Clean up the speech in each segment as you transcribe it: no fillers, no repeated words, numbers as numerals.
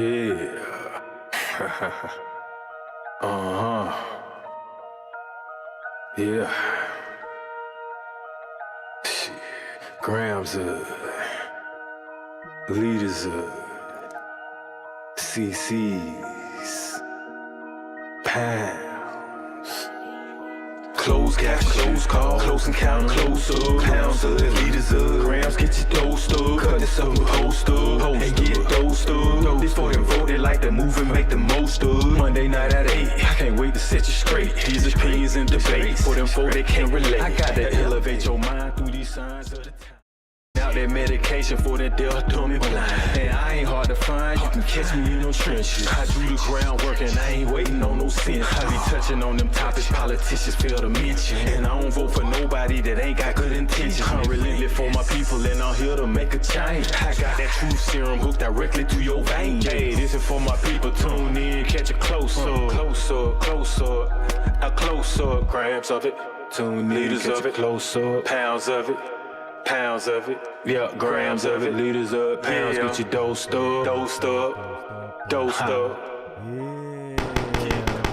Yeah. uh-huh. Yeah. Shit. Grams leaders CC's, pounds. Close cash, close call, close encounter, close up, pounds of leaders of grams, get your dosed up, cut this up and post up, and get dosed up. This for them voted like the move and make the most of. Monday night at 8, I can't wait to set you straight. These opinions and debates, for them folk they can't relate. I gotta elevate your mind through these signs of the time. Out that medication for that death dummy blind. And I ain't hard to find, you can catch me in them trenches. I do the groundwork and I ain't waiting on no sense. I be touching on them topics politicians fail to mention. And I don't vote for nobody that ain't got good intentions. I'm relentless for my people and I'm here to make a change. I got that truth serum hooked directly to your veins. Hey, this is for my people, tune in, catch a close up. Close up, close up, a close up. Grams of it, tune in, liters of it, close up, pounds of it. Pounds of it, yeah, grams of it, liters up, pounds, get you dosed up, dosed up, dosed up.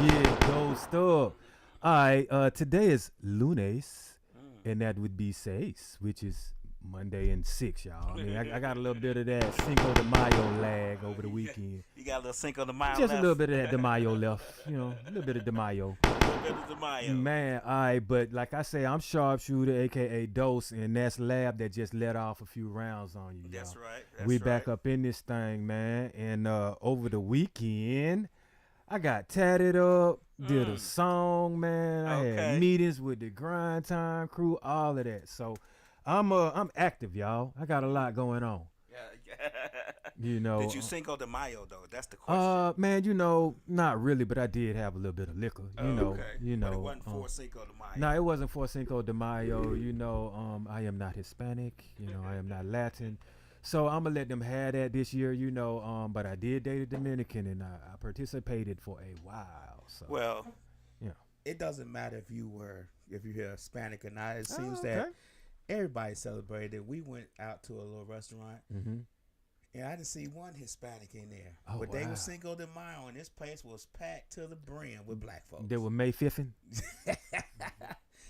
Yeah, dosed up. Alright, today is lunes, and that would be seis, which is Monday and 6, y'all. I mean, I got a little bit of that Cinco de Mayo lag over the weekend. You got a little Cinco de Mayo Just left? a little bit of that de Mayo left, you know, a little bit of de Mayo. Man, alright, but like I say, I'm Sharpshooter, aka Dose, and that's Lab that just let off a few rounds on you. That's y'all. right. We back up in this thing, man. And over the weekend, I got tatted up, did a song, man. I had meetings with the Grind Time crew, all of that. So I'm active, y'all. I got a lot going on. You know. Did you Cinco de Mayo though? That's the question. Man, you know, not really, but I did have a little bit of liquor. You know. But it wasn't for Cinco de Mayo. No, it wasn't for Cinco de Mayo. You know, I am not Hispanic. You know, I am not Latin. So I'm gonna let them have that this year. You know, but I did date a Dominican, and I participated for a while. So well, yeah, it doesn't matter if you're Hispanic or not. It seems that everybody celebrated. We went out to a little restaurant. Mm-hmm. And I didn't see one Hispanic in there. Oh, but they wow. were Cinco de Mayo, and this place was packed to the brim with black folks. They were May 5th.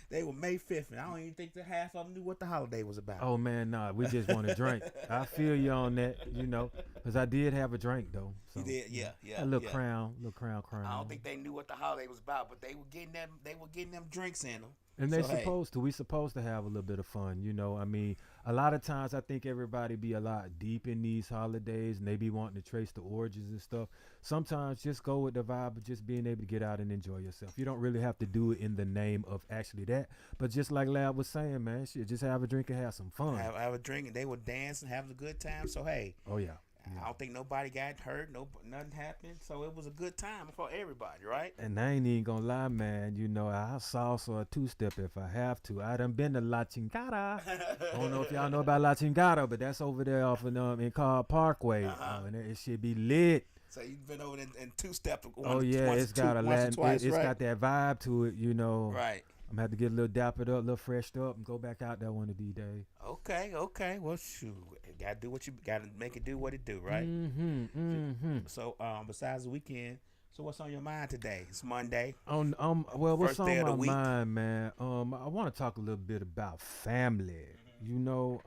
They were May 5th, and I don't even think the half of them knew what the holiday was about. Oh, man, nah, we just want to drink. I feel you on that, you know, because I did have a drink, though. So, you did, yeah. A little crown. I don't think they knew what the holiday was about, but they were getting them drinks in them. And they supposed to. We supposed to have a little bit of fun, you know. I mean, a lot of times I think everybody be a lot deep in these holidays, and they be wanting to trace the origins and stuff. Sometimes just go with the vibe of just being able to get out and enjoy yourself. You don't really have to do it in the name of actually that. But just like Lab was saying, man, shit, just have a drink and have some fun. Have a drink, and they were dancing, having a good time. So, hey. Oh, yeah. I don't think nobody got hurt. Nothing happened. So it was a good time for everybody, right? And I ain't even gonna lie, man. You know, I'll salsa or two-step if I have to. I done been to La Chingada. I don't know if y'all know about La Chingada, but that's over there off in Carl Parkway. And it should be lit. So you've been over in two-step. It's got a Latin. It's got that vibe to it, you know. Right. I'm gonna have to get a little dappered up, a little freshed up, and go back out there one of these days. Okay. Well, shoot, gotta do what you gotta make it do what it do, right? Mm-hmm. So, besides the weekend, so what's on your mind today? It's Monday. Well, what's First day on of the my week. mind, man? I want to talk a little bit about family, you know,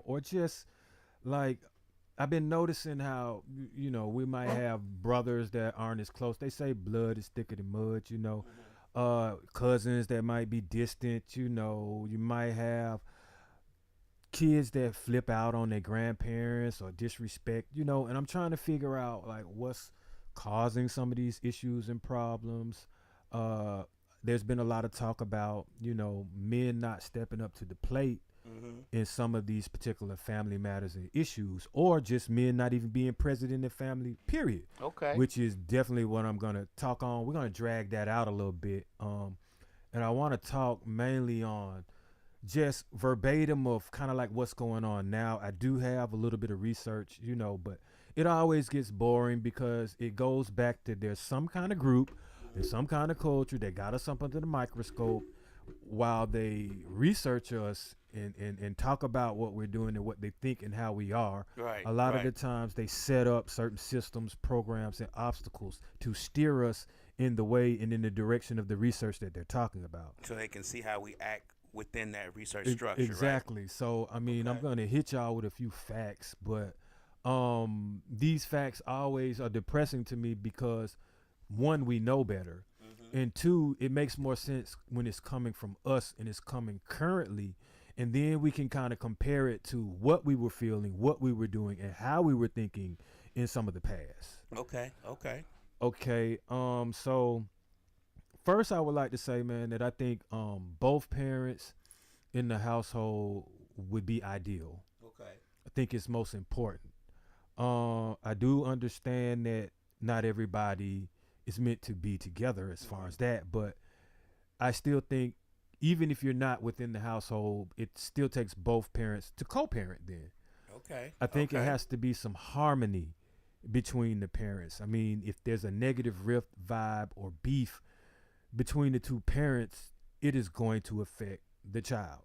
or just like I've been noticing how you know we might have brothers that aren't as close. They say blood is thicker than mud, you know. Cousins that might be distant, you know. You might have kids that flip out on their grandparents or disrespect, you know. And I'm trying to figure out like what's causing some of these issues and problems. There's been a lot of talk about, you know, men not stepping up to the plate in some of these particular family matters and issues, or just men not even being present in the family, period. Okay. Which is definitely what I'm going to talk on. We're going to drag that out a little bit. And I want to talk mainly on just verbatim of kind of like what's going on now. I do have a little bit of research, you know, but it always gets boring because it goes back to there's some kind of group, there's some kind of culture that got us up under the microscope while they research us and talk about what we're doing and what they think and how we are. Right. A lot of the times they set up certain systems, programs, and obstacles to steer us in the way and in the direction of the research that they're talking about. So they can see how we act within that research structure. Exactly. Right? So, I mean, I'm going to hit y'all with a few facts, but these facts always are depressing to me because, one, we know better. And two, it makes more sense when it's coming from us and it's coming currently. And then we can kind of compare it to what we were feeling, what we were doing, and how we were thinking in some of the past. Okay. So first I would like to say, man, that I think both parents in the household would be ideal. Okay. I think it's most important. I do understand that not everybody is meant to be together as far as that, but I still think even if you're not within the household, it still takes both parents to co-parent then. Okay. I think it has to be some harmony between the parents. I mean, if there's a negative rift, vibe, or beef between the two parents, it is going to affect the child.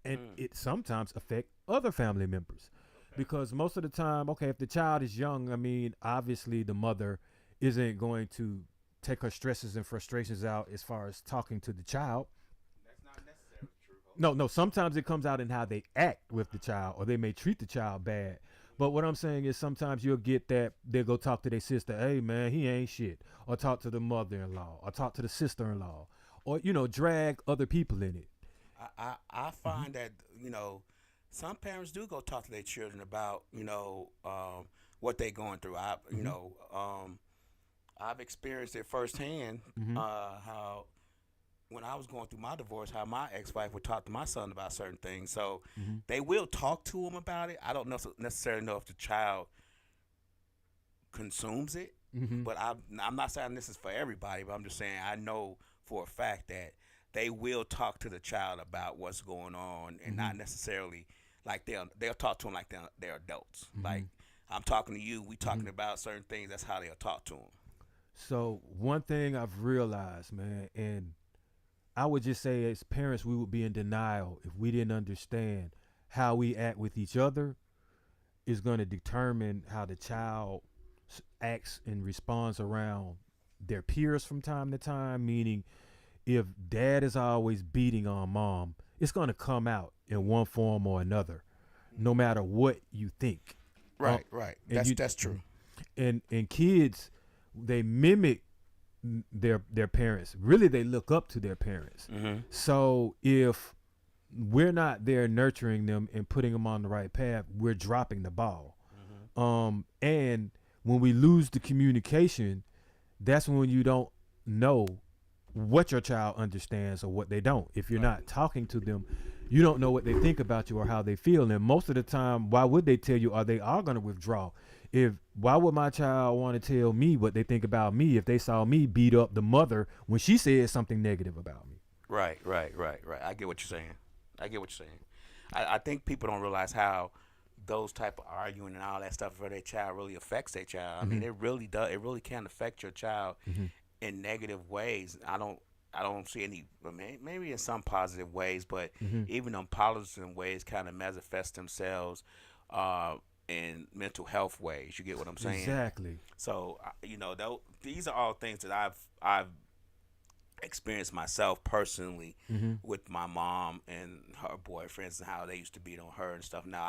And it sometimes affect other family members. Because most of the time, if the child is young, I mean, obviously the mother isn't going to take her stresses and frustrations out as far as talking to the child. That's not necessarily true. No, sometimes it comes out in how they act with the child, or they may treat the child bad. But what I'm saying is sometimes you'll get that they'll go talk to their sister, hey man, he ain't shit. Or talk to the mother-in-law, or talk to the sister-in-law, or, drag other people in it. I find that, some parents do go talk to their children about, what they're going through. I've experienced it firsthand, how when I was going through my divorce, how my ex-wife would talk to my son about certain things. So they will talk to him about it. I don't necessarily know if the child consumes it, but I'm not saying this is for everybody, but I'm just saying I know for a fact that they will talk to the child about what's going on, and not necessarily like they'll talk to them like they're adults. Like, I'm talking to you, we talking about certain things. That's how they'll talk to them. So one thing I've realized, man, and I would just say as parents, we would be in denial if we didn't understand how we act with each other is going to determine how the child acts and responds around their peers from time to time. Meaning, if dad is always beating on mom, it's going to come out in one form or another, no matter what you think. Right. That's true. And kids, they mimic their parents. Really, they look up to their parents. So if we're not there nurturing them and putting them on the right path, we're dropping the ball. And when we lose the communication, that's when you don't know what your child understands or what they don't. If you're not talking to them, you don't know what they think about you or how they feel. And most of the time, why would they tell you, or they are going to withdraw? Why would my child want to tell me what they think about me if they saw me beat up the mother when she said something negative about me? Right. I get what you're saying. I think people don't realize how those type of arguing and all that stuff for their child really affects their child. I mean, it really does. It really can affect your child in negative ways. I don't see any, maybe in some positive ways, but even in positive ways kind of manifest themselves in mental health ways. You get what I'm saying? Exactly. So, these are all things that I've experienced myself personally with my mom and her boyfriends and how they used to beat on her and stuff. Now,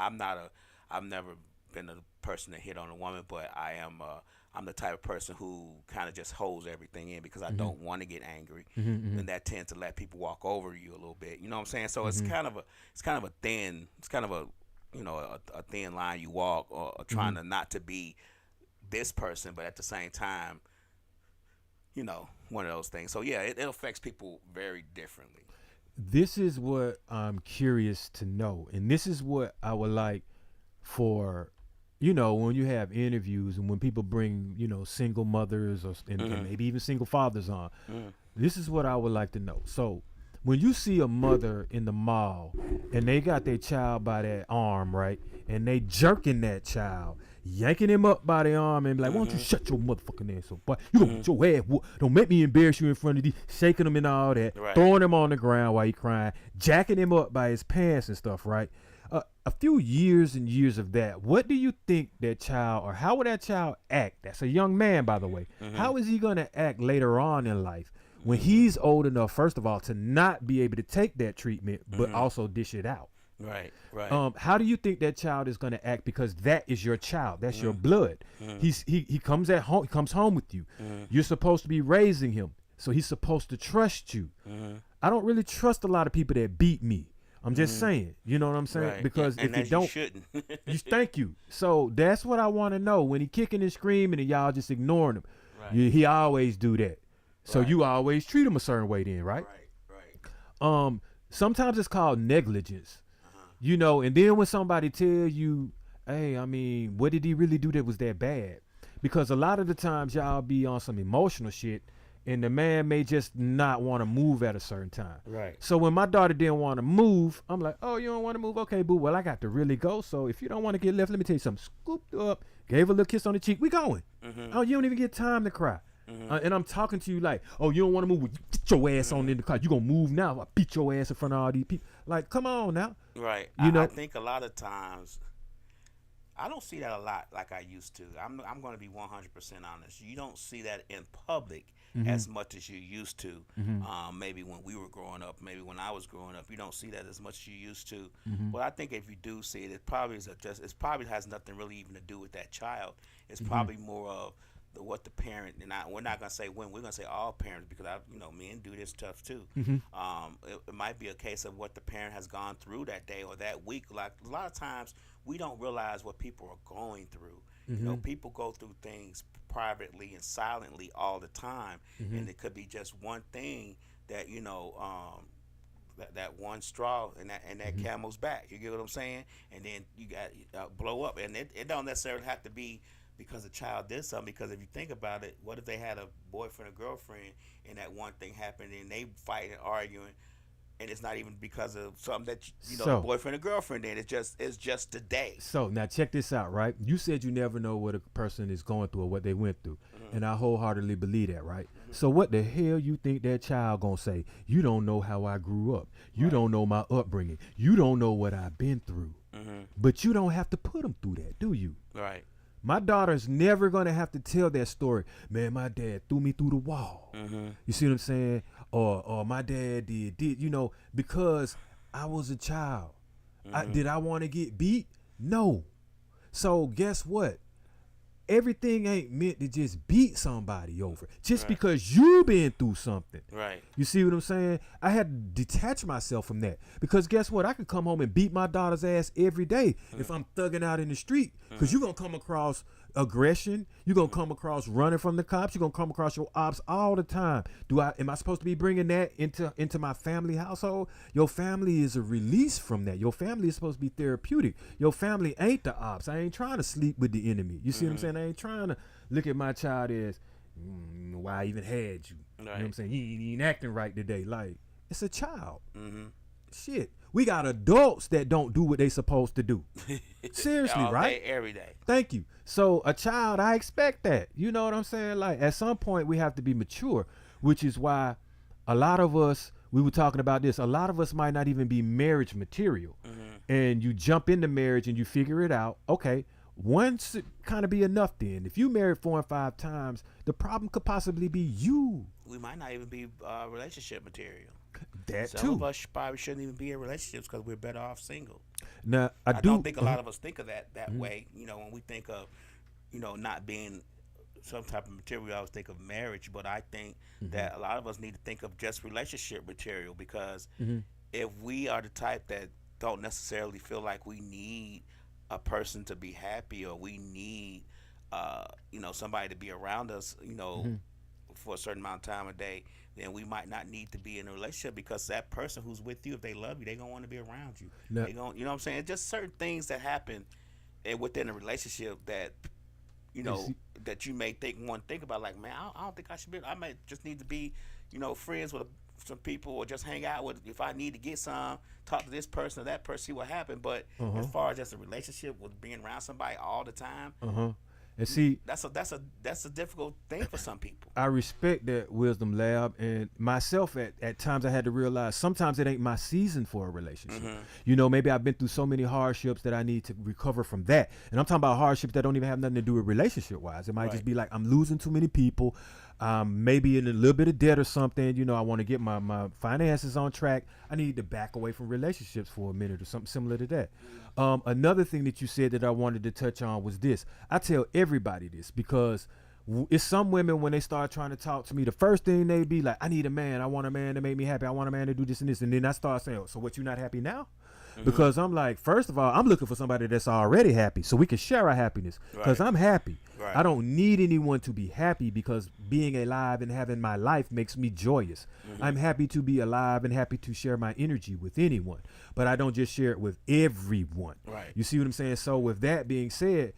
I've never been a person to hit on a woman, but I'm the type of person who kind of just holds everything in because I don't want to get angry, and that tends to let people walk over you a little bit. You know what I'm saying? So it's kind of a thin line you walk, or trying to not to be this person, but at the same time, one of those things. So yeah, it affects people very differently. This is what I'm curious to know, and this is what I would like for, when you have interviews and when people bring, single mothers and maybe even single fathers on, this is what I would like to know. So when you see a mother in the mall and they got their child by that arm, right, and they jerking that child, yanking him up by the arm and be like, why don't you shut your motherfucking ass up, boy? You gonna get your ass whooped. Don't make me embarrass you in front of these, shaking him and all that, Right. throwing him on the ground while he crying, jacking him up by his pants and stuff, right? A few years and years of that, what do you think that child, or how would that child act? That's a young man, by the way. How is he gonna act later on in life when he's old enough, first of all, to not be able to take that treatment, but also dish it out? Right. Right. How do you think that child is going to act? Because that is your child. That's your blood. He comes at home. He comes home with you. You're supposed to be raising him, so he's supposed to trust you. I don't really trust a lot of people that beat me. I'm just saying. You know what I'm saying? Right. Because and if you don't, shouldn't. thank you. So that's what I want to know. When he kicking and screaming and y'all just ignoring him, Right. he always do that. So Right. you always treat him a certain way, then, right? Right. Sometimes it's called negligence. You know, and then when somebody tell you, hey, I mean, what did he really do that was that bad? Because a lot of the times y'all be on some emotional shit and the man may just not want to move at a certain time. Right. So when my daughter didn't want to move, I'm like, oh, you don't want to move? Okay, boo. Well, I got to really go. So if you don't want to get left, let me tell you something. Scooped up, gave her a little kiss on the cheek. We going. Oh, you don't even get time to cry. And I'm talking to you like, oh, you don't want to move? Well, get your ass on in the car. You going to move now? I beat your ass in front of all these people. Like, come on now. Right. You know- I think a lot of times I don't see that a lot like I used to. I'm going to be 100% honest. You don't see that in public as much as you used to. Maybe when we were growing up, maybe when I was growing up, you don't see that as much as you used to. But I think if you do see it, it probably probably has nothing really even to do with that child. It's probably more of what the parent, and we're not gonna say when, we're gonna say all parents, because men do this stuff too. It might be a case of what the parent has gone through that day or that week. Like a lot of times we don't realize what people are going through. You know, people go through things privately and silently all the time, and it could be just one thing that that one straw and that camel's back. You get what I'm saying? And then you got blow up, and it don't necessarily have to be because a child did something. Because if you think about it, what if they had a boyfriend or girlfriend and that one thing happened and they fight and arguing, and it's not even because of something that the boyfriend or girlfriend did. It's just the day. So now check this out, right? You said you never know what a person is going through or what they went through, and I wholeheartedly believe that, right? So what the hell you think that child gonna say? You don't know how I grew up. You don't know my upbringing. You don't know what I've been through. But you don't have to put them through that, do you? Right. My daughter's never gonna have to tell that story. Man, my dad threw me through the wall. You see what I'm saying? Or my dad did because I was a child. Did I want to get beat? No. So guess what? Everything ain't meant to just beat somebody over just because you been through something. Right. You see what I'm saying? I had to detach myself from that because guess what? I could come home and beat my daughter's ass every day if I'm thugging out in the street, because you're going to come across aggression. You're going to come across running from the cops. You're going to come across your ops all the time. Am I supposed to be bringing that into my family household? Your family is a release from that. Your family is supposed to be therapeutic. Your family ain't the ops. I ain't trying to sleep with the enemy. You see what I'm saying? I ain't trying to look at my child as why I even had you. You know what I'm saying? He ain't acting right today. Like, it's a child. Shit. We got adults that don't do what they supposed to do. Seriously, All right? day, every day. Thank you. So a child, I expect that. You know what I'm saying? Like, at some point we have to be mature, which is why a lot of us, we were talking about this, a lot of us might not even be marriage material. And you jump into marriage and you figure it out. Okay, once it kind of be enough then. If you married 4 and 5 times, the problem could possibly be you. We might not even be relationship material. That Some too. of us probably shouldn't even be in relationships because we're better off single. Now, I don't think a lot of us think of that way. You know, when we think of, not being some type of material, we always think of marriage. But I think that a lot of us need to think of just relationship material, because if we are the type that don't necessarily feel like we need a person to be happy, or we need, somebody to be around us, for a certain amount of time a day, then we might not need to be in a relationship, because that person who's with you, if they love you, they're going to want to be around you. No. They going, you know what I'm saying? Just certain things that happen within a relationship that, that you may think about, like, man, I don't think I should be, I might just need to be, friends with some people or just hang out with. If I need to get some, talk to this person or that person, see what happened. But as far as just a relationship with being around somebody all the time, And see, that's a difficult thing for some people. I respect that wisdom, Lab, and myself at times I had to realize sometimes it ain't my season for a relationship. You know, maybe I've been through so many hardships that I need to recover from that. And I'm talking about hardships that don't even have nothing to do with relationship wise. It might just be like I'm losing too many people, maybe in a little bit of debt or something. You know, I want to get my finances on track. I need to back away from relationships for a minute or something similar to that. Another thing that you said that I wanted to touch on was this. I tell everybody this because it's some women when they start trying to talk to me, the first thing they be like, I need a man. I want a man to make me happy. I want a man to do this and this. And then I start saying, so what, you not happy now? Because I'm like, first of all, I'm looking for somebody that's already happy so we can share our happiness because I'm happy. I don't need anyone to be happy because being alive and having my life makes me joyous. I'm happy to be alive and happy to share my energy with anyone, but I don't just share it with everyone. You see what I'm saying? So with that being said,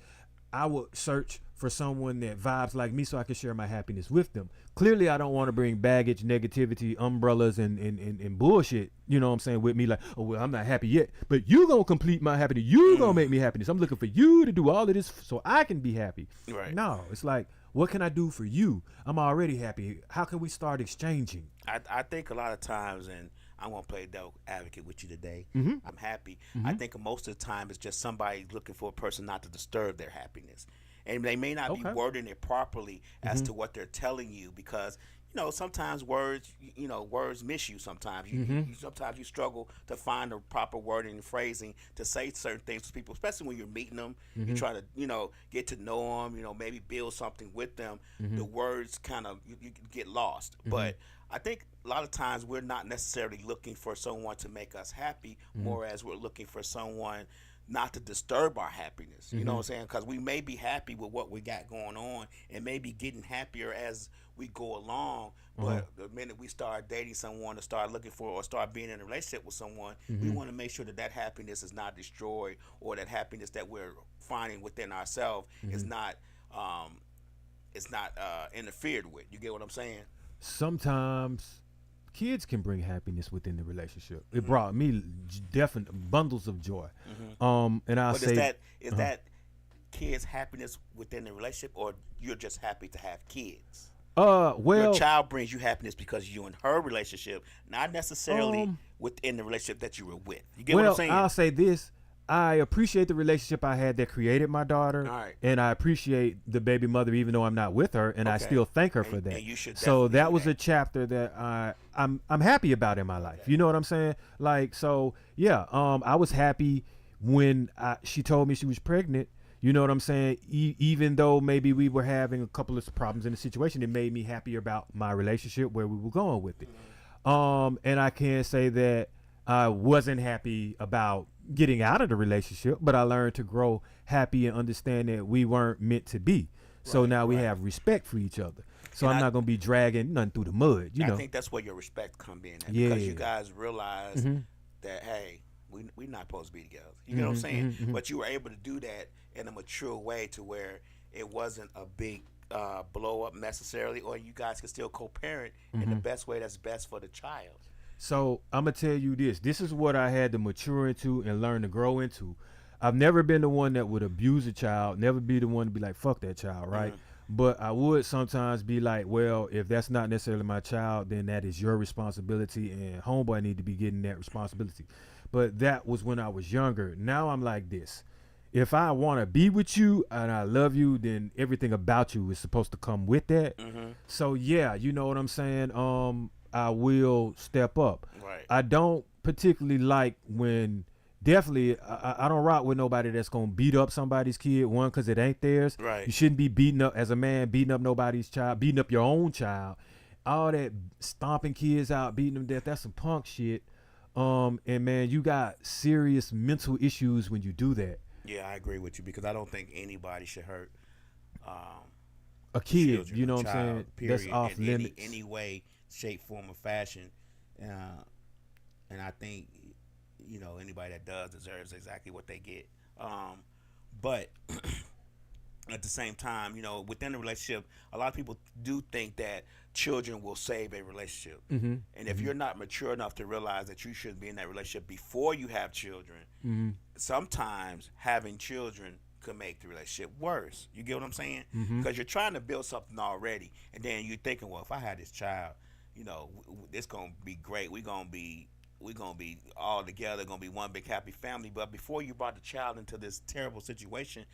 I would search for someone that vibes like me so I can share my happiness with them. Clearly, I don't want to bring baggage, negativity, umbrellas, and bullshit, you know what I'm saying, with me like, oh, well, I'm not happy yet, but you going to complete my happiness. You going to make me happiness. I'm looking for you to do all of this so I can be happy. No, it's like, what can I do for you? I'm already happy. How can we start exchanging? I think a lot of times, and I'm going to play devil advocate with you today. I'm happy. I think most of the time it's just somebody looking for a person not to disturb their happiness. And they may not be wording it properly as to what they're telling you because, you know, sometimes words miss you sometimes. Sometimes you struggle to find the proper wording and phrasing to say certain things to people, especially when you're meeting them. You try to, get to know them, maybe build something with them. The words kind of, you get lost. But I think a lot of times we're not necessarily looking for someone to make us happy, more as we're looking for someone not to disturb our happiness. You know what I'm saying? Because we may be happy with what we got going on and maybe getting happier as we go along. But the minute we start dating someone or start looking for or start being in a relationship with someone, we want to make sure that that happiness is not destroyed or that happiness that we're finding within ourselves is not interfered with. You get what I'm saying? Sometimes kids can bring happiness within the relationship. It brought me definite bundles of joy. And I'll say, is that kids' happiness within the relationship, or you're just happy to have kids? Well, your child brings you happiness because you're in her relationship, not necessarily within the relationship that you were with. You get what I'm saying? I'll say this. I appreciate the relationship I had that created my daughter, and I appreciate the baby mother, even though I'm not with her, and I still thank her for that. And you should so that was a chapter that I'm happy about in my life. You know what I'm saying? Like, so yeah, I was happy when she told me she was pregnant. You know what I'm saying? Even though maybe we were having a couple of problems in the situation, it made me happier about my relationship, where we were going with it. And I can say that I wasn't happy about getting out of the relationship, but I learned to grow happy and understand that we weren't meant to be. So now we have respect for each other. So I'm not going to be dragging nothing through the mud, you know. I think that's where your respect come in. Because you guys realize that, hey, we're not supposed to be together. You know what I'm saying? But you were able to do that in a mature way to where it wasn't a big blow up necessarily, or you guys can still co-parent in the best way that's best for the child. So I'm going to tell you this. This is what I had to mature into and learn to grow into. I've never been the one that would abuse a child, never be the one to be like, fuck that child, right? But I would sometimes be like, well, if that's not necessarily my child, then that is your responsibility, and homeboy need to be getting that responsibility. But that was when I was younger. Now I'm like this. If I want to be with you and I love you, then everything about you is supposed to come with that. So yeah, you know what I'm saying? I will step up. I don't particularly like when, definitely, I don't rock with nobody that's going to beat up somebody's kid, one, because it ain't theirs. You shouldn't be beating up, as a man, beating up nobody's child, beating up your own child. All that stomping kids out, beating them to death, that's some punk shit. And man, you got serious mental issues when you do that. Yeah, I agree with you, because I don't think anybody should hurt a kid, children, you know a what I'm child, saying? Period, That's off limits. Any way, shape, form, or fashion. And I think, anybody that does deserves exactly what they get. But at the same time, you know, within a relationship, a lot of people do think that children will save a relationship. Mm-hmm. And if you're not mature enough to realize that you shouldn't be in that relationship before you have children, sometimes having children could make the relationship worse. You get what I'm saying? Because you're trying to build something already, and then you're thinking, well, if I had this child, you know, it's gonna be great. We're gonna be all together, gonna be one big happy family. But before you brought the child into this terrible situation,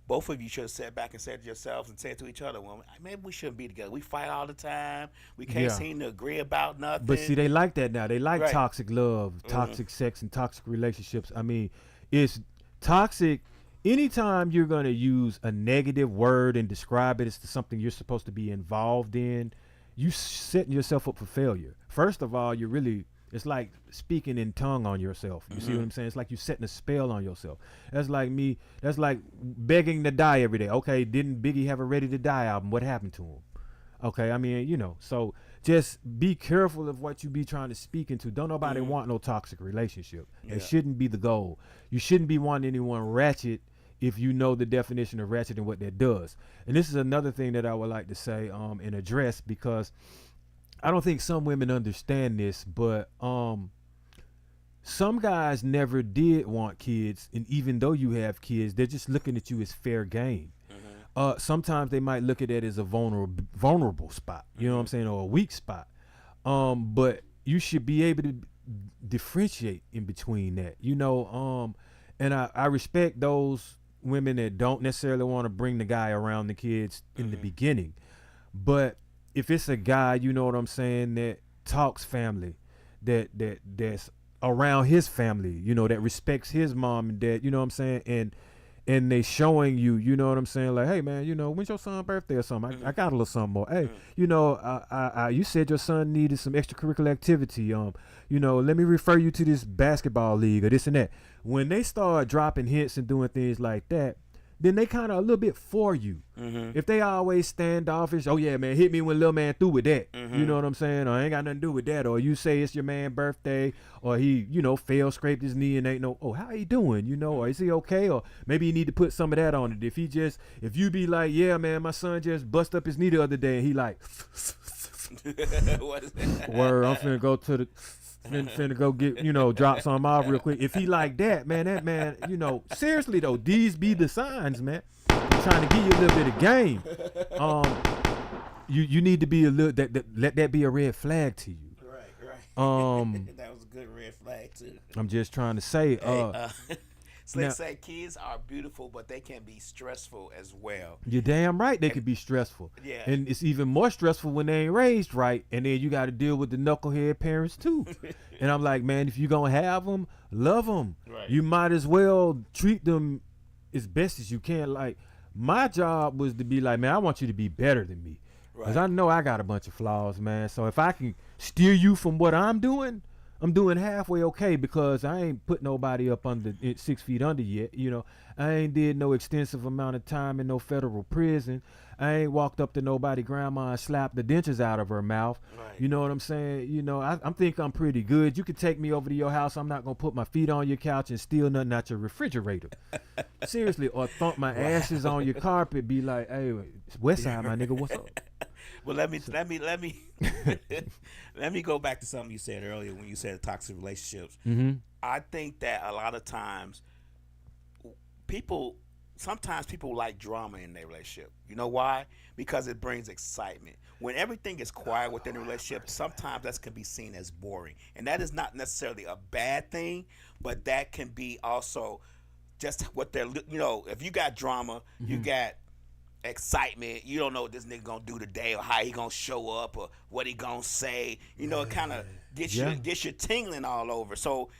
both of you should have sat back and said to yourselves and said to each other, well, maybe we shouldn't be together. We fight all the time. We can't seem to agree about nothing. But see, they like that now. They like Right. toxic love, toxic sex, and toxic relationships. I mean, it's toxic. Anytime you're going to use a negative word and describe it as to something you're supposed to be involved in, you setting yourself up for failure. First of all, it's like speaking in tongue on yourself. You see what I'm saying? It's like you're setting a spell on yourself. That's like begging to die every day. Okay, didn't Biggie have a Ready to Die album? What happened to him? Okay, I mean, you know, so just be careful of what you be trying to speak into. Don't nobody want no toxic relationship. It shouldn't be the goal. You shouldn't be wanting anyone ratchet if you know the definition of ratchet and what that does. And this is another thing that I would like to say and address, because I don't think some women understand this, but some guys never did want kids, and even though you have kids, they're just looking at you as fair game. Sometimes they might look at it as a vulnerable spot, you know what I'm saying, or a weak spot. But you should be able to differentiate in between that, you know. And I respect those women that don't necessarily want to bring the guy around the kids in the beginning. But if it's a guy, you know what I'm saying, that talks family, that's around his family, you know, that respects his mom and dad, you know what I'm saying, and they showing you, you know what I'm saying, like, hey man, you know, when's your son's birthday or something? I got a little something more. Hey, you know, I you said your son needed some extracurricular activity. You know, let me refer you to this basketball league or this and that. When they start dropping hints and doing things like that, then they kind of a little bit for you. If they always standoffish, oh yeah, man, hit me when little man through with that. You know what I'm saying? Or ain't got nothing to do with that. Or you say it's your man's birthday, or he, you know, scraped his knee and ain't no, oh, how he doing? You know, or is he okay? Or maybe you need to put some of that on it. If you be like, yeah, man, my son just bust up his knee the other day, and he like, What is that? word, I'm finna go to the, finna go get, you know, drop something off real quick. If he like that man, you know, seriously though, these be the signs, man. I'm trying to give you a little bit of game. You need to be a little, let that be a red flag to you. Right. That was a good red flag too. I'm just trying to say, So now- they say kids are beautiful, but they can be stressful as well. you're damn right they could be stressful. Yeah. And it's even more stressful when they ain't raised right, and then you got to deal with the knucklehead parents too. And I'm like, man, if you're going to have them, love them. Right. You might as well treat them as best as you can. Like, my job was to be like, man, I want you to be better than me. Because I know I got a bunch of flaws, man. So if I can steer you from what I'm doing halfway okay, because I ain't put nobody up under 6 feet under yet. You know, I ain't did no extensive amount of time in no federal prison. I ain't walked up to nobody grandma and slapped the dentures out of her mouth. Right. You know what I'm saying? You know, I'm think I'm pretty good. You can take me over to your house. I'm not going to put my feet on your couch and steal nothing out your refrigerator. Seriously. Or thump my ashes on your carpet, be like, hey, West Side, my nigga, what's up? Well, let me let me go back to something you said earlier when you said toxic relationships. I think that a lot of times sometimes people like drama in their relationship. You know why? Because it brings excitement. When everything is quiet within a relationship, sometimes that can be seen as boring, and that is not necessarily a bad thing, but that can be also just what they're, you know, if you got drama, you got excitement, you don't know what this nigga gonna do today or how he gonna show up or what he gonna say, you know, it kind of gets you tingling all over. So,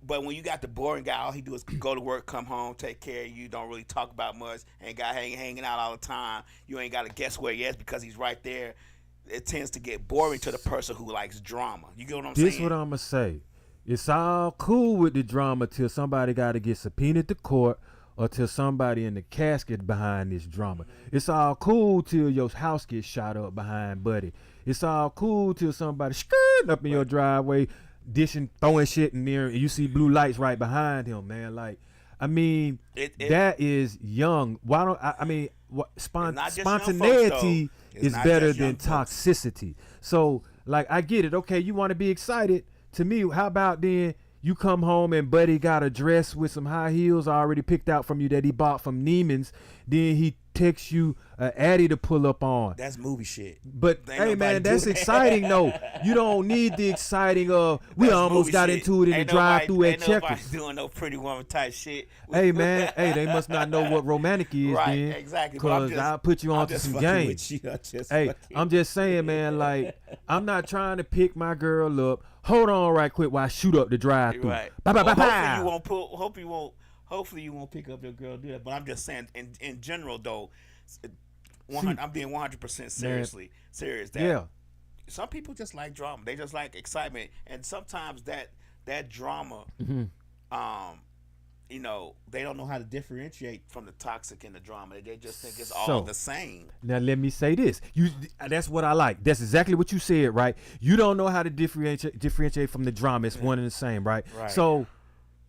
but when you got the boring guy, all he do is go to work, come home, take care of you, don't really talk about much, ain't got hanging out all the time, you ain't got to guess where he is because he's right there, it tends to get boring to the person who likes drama. You get what I'm saying? This what I'm gonna say. It's all cool with the drama till somebody got to get subpoenaed to court, or till somebody in the casket behind this drama. It's all cool till your house gets shot up behind Buddy. It's all cool till somebody skirting up in your driveway, dishing, throwing shit in there, and you see blue lights right behind him, man. Like, I mean, that is young. Why don't I mean, not just young folks, spontaneity though. It's is not better just than young folks. toxicity. So, like, I get it. Okay, you want to be excited. To me, how about then you come home and Buddy got a dress with some high heels already picked out from you that he bought from Neiman's. Then he texts you an Addy to pull up on. That's movie shit. But Ain't hey nobody man, do that's that. exciting though. You don't need the exciting of we That's almost movie got shit. into it in the Ain't drive-through nobody- at ain't nobody Checkers. doing no Pretty Woman type shit. Hey man, hey, they must not know what romantic is Right, then. exactly. But I'm Cause just- I'll put you I'm on to just some Fucking games. with you. I'm just Hey, fucking- I'm just saying, man, like, I'm not trying to pick my girl up. Hold on right quick while I shoot up the drive-through. Right. Bye, bye, Well, bye, hopefully bye. you won't pull. Hopefully you won't pick up your girl do that. But I'm just saying, in general though, 100, I'm being 100% serious. That Yeah. some people just like drama. They just like excitement, and sometimes that drama, Mm-hmm. you know, they don't know how to differentiate from the toxic and the drama. They just think it's all So- the same. Now let me say this. That's what I like. That's exactly what you said, right? You don't know how to differentiate from the drama. It's one and the same, right? Right. So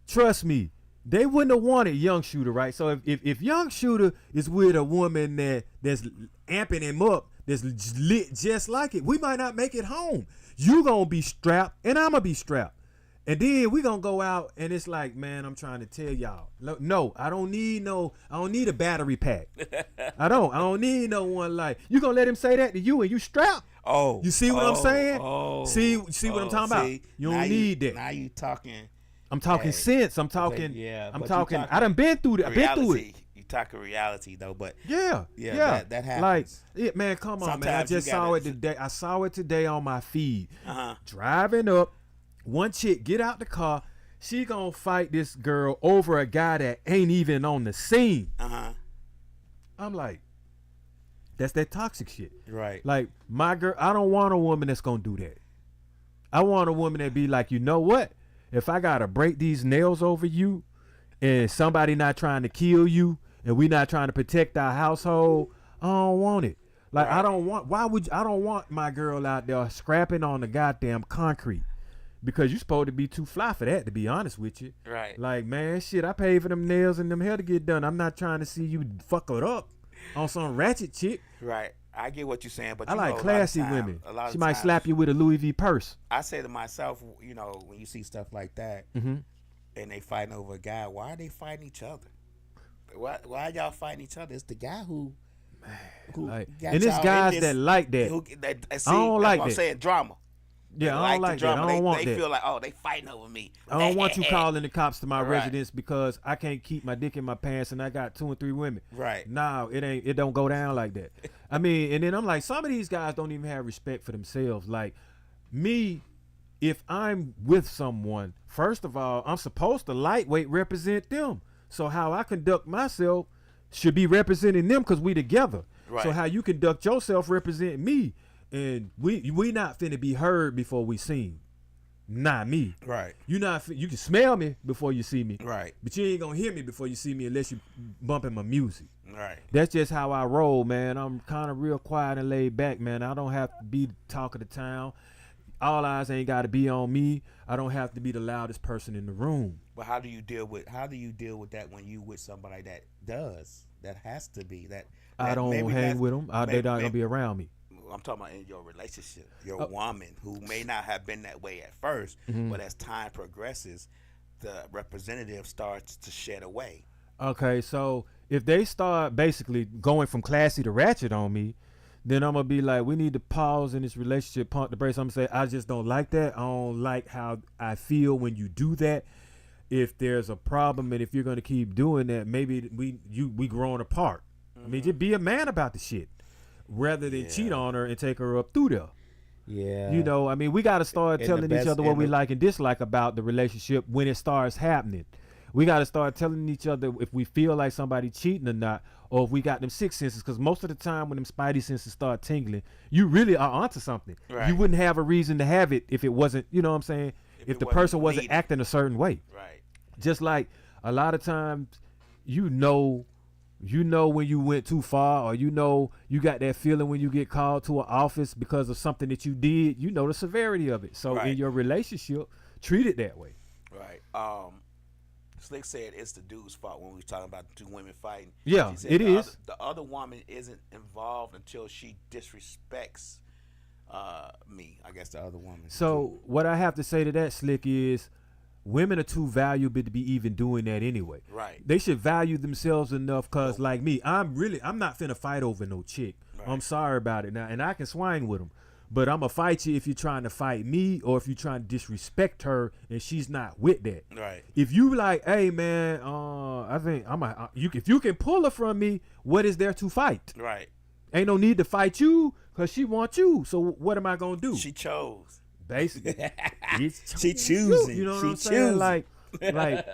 trust me, they wouldn't have wanted Young Shooter, right? So if Young Shooter is with a woman that's amping him up, that's lit just like it, we might not make it home. You gonna be strapped and I'ma be strapped. And then we gonna go out and it's like, man, I'm trying to tell y'all. No, I don't need a battery pack. I don't need no one like you gonna let him say that to you and you strapped. Oh, You see what I'm saying? Oh, See what I'm talking about? You don't need that. Now you talking I'm talking Hey, sense. I'm talking. yeah, I'm but you talking. talking I done been through that. I've been through it. reality. You talking reality though, but Yeah, Yeah, that happens. Like, yeah, man, come on, man. I Sometimes you just saw gotta- it today. I saw it today on my feed. uh-huh. Driving up, one chick get out the car. She gonna fight this girl over a guy that ain't even on the scene. Uh-huh. I'm like, that's that toxic shit. Right. Like my girl, I don't want a woman that's gonna do that. I want a woman that be like, you know what? If I gotta break these nails over you, and somebody not trying to kill you, and we not trying to protect our household, I don't want it. Like I don't want. Why would I don't want my girl out there scrapping on the goddamn concrete? Because you supposed to be too fly for that, to be honest with you. Right. Like, man, shit, I paid for them nails and them hair to get done. I'm not trying to see you fuck it up on some ratchet chick. Right. I get what you're saying, but I you like know, a lot of classy time- women. A lot of She might times, slap you with a Louis V purse. I say to myself, you know, when you see stuff like that, Mm-hmm. and they fighting over a guy, why are they fighting each other? Why y'all fighting each other? It's the guy who Like, got and it's y'all in guys this- that like that. See, I don't that's like what I'm that. saying, drama. Yeah, I They don't like the that. drama. I don't want they that. feel like, oh, they fighting over me. I don't want you calling the cops to my Right. residence because I can't keep my dick in my pants and I got 2 and 3 women. Right. No, it don't go down like that. I mean, and then I'm like, some of these guys don't even have respect for themselves. Like me, if I'm with someone, first of all, I'm supposed to lightweight represent them. So how I conduct myself should be representing them because we together. Right. So how you conduct yourself represent me. And we not finna be heard before we seen. Not me. Right. You can smell me before you see me. Right. But you ain't gonna hear me before you see me unless you bumping my music. Right. That's just how I roll, man. I'm kind of real quiet and laid back, man. I don't have to be the talk of the town. All eyes ain't got to be on me. I don't have to be the loudest person in the room. But how do you deal with that when you with somebody that has to be that? I don't maybe hang that's- with them. They're not gonna be around me. I'm talking about in your relationship, Oh. your woman who may not have been that way at 1st, Mm-hmm. but as time progresses, the representative starts to shed away. Okay, so if they start basically going from classy to ratchet on me, then I'm gonna be like, we need to pause in this relationship, pump the brakes. I'm gonna say, I just don't like that. I don't like how I feel when you do that. If there's a problem and if you're gonna keep doing that, maybe we growing apart. I mean, just be a man about the shit, rather than cheat on her and take her up through there. Yeah. You know, I mean, we got to start And telling the each best- other what and we the- like and dislike about the relationship when it starts happening. We got to start telling each other if we feel like somebody cheating or not, or if we got them sixth senses. Because most of the time when them spidey senses start tingling, you really are onto something. Right. You wouldn't have a reason to have it if it wasn't, you know what I'm saying? If it the wasn't person wasn't needed. acting a certain way. Right. Just like a lot of times, you know when you went too far, or you got that feeling when you get called to an office because of something that you did. You know the severity of it. So Right. in your relationship, treat it that way. Right. Slick said it's the dude's fault when we was talking about the two women fighting. Yeah, She said it the is. the other woman isn't involved until she disrespects me. I guess the other woman. So what I have to say to that, Slick, is women are too valuable to be even doing that anyway. Right. They should value themselves enough, cause like me, I'm not finna fight over no chick. Right. I'm sorry about it now, and I can swing with them. But I'm gonna fight you if you're trying to fight me, or if you're trying to disrespect her and she's not with that. Right. If you like, hey man, I think if you can pull her from me, what is there to fight? Right. Ain't no need to fight you, cause she wants you. So what am I gonna do? She chose. Basically, She choosing. You know what She I'm saying? choosing. Like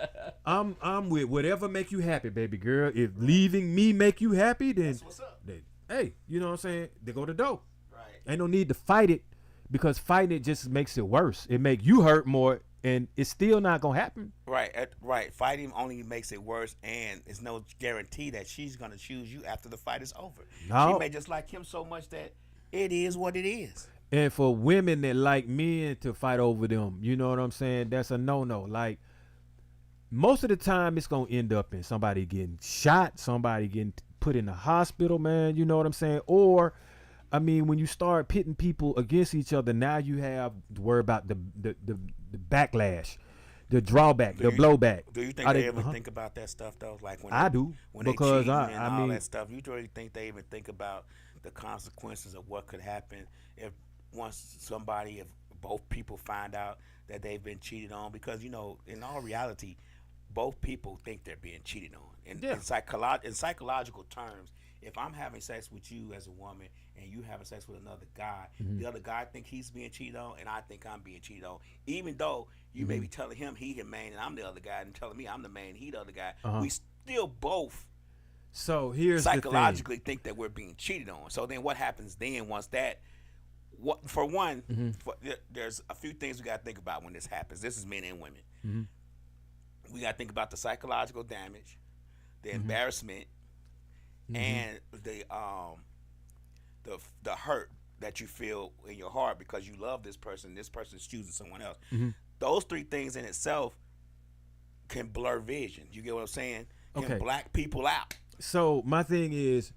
I'm with whatever make you happy, baby girl. If leaving me make you happy, then, What's up? then hey, you know what I'm saying? They go to dough. Right. Ain't no need to fight it, because fighting it just makes it worse. It make you hurt more, and it's still not gonna happen. Right. Right. Fighting only makes it worse, and it's no guarantee that she's gonna choose you after the fight is over. No. She may just like him so much that it is what it is. And for women that like men to fight over them, you know what I'm saying? That's a no-no. Like, most of the time, it's gonna end up in somebody getting shot, somebody getting put in the hospital, man. You know what I'm saying? Or, I mean, when you start pitting people against each other, now you have to worry about the backlash, the drawback, the blowback. Do you think I they didn't- ever think about that stuff though? Like when I they, do, when because they cheating I and all mean, that stuff. You really think they even think about the consequences of what could happen if if both people find out that they've been cheated on? Because you know, in all reality, both people think they're being cheated on. And Yeah. in psychological terms, if I'm having sex with you as a woman and you having sex with another guy, Mm-hmm. the other guy think he's being cheated on, and I think I'm being cheated on, even though you may Mm-hmm. be telling him he the man and I'm the other guy, and telling me I'm the man, he the other guy, Uh-huh. we still both so here's the thing. psychologically think that we're being cheated on. So then what happens then once that? What for one? Mm-hmm. There's a few things we got to think about when this happens. This is men and women. Mm-hmm. We got to think about the psychological damage, the Mm-hmm. embarrassment, and the hurt that you feel in your heart because you love this person. This person's choosing someone else. Mm-hmm. Those three things in itself can blur vision. You get what I'm saying? Can Okay. black people out. So my thing is,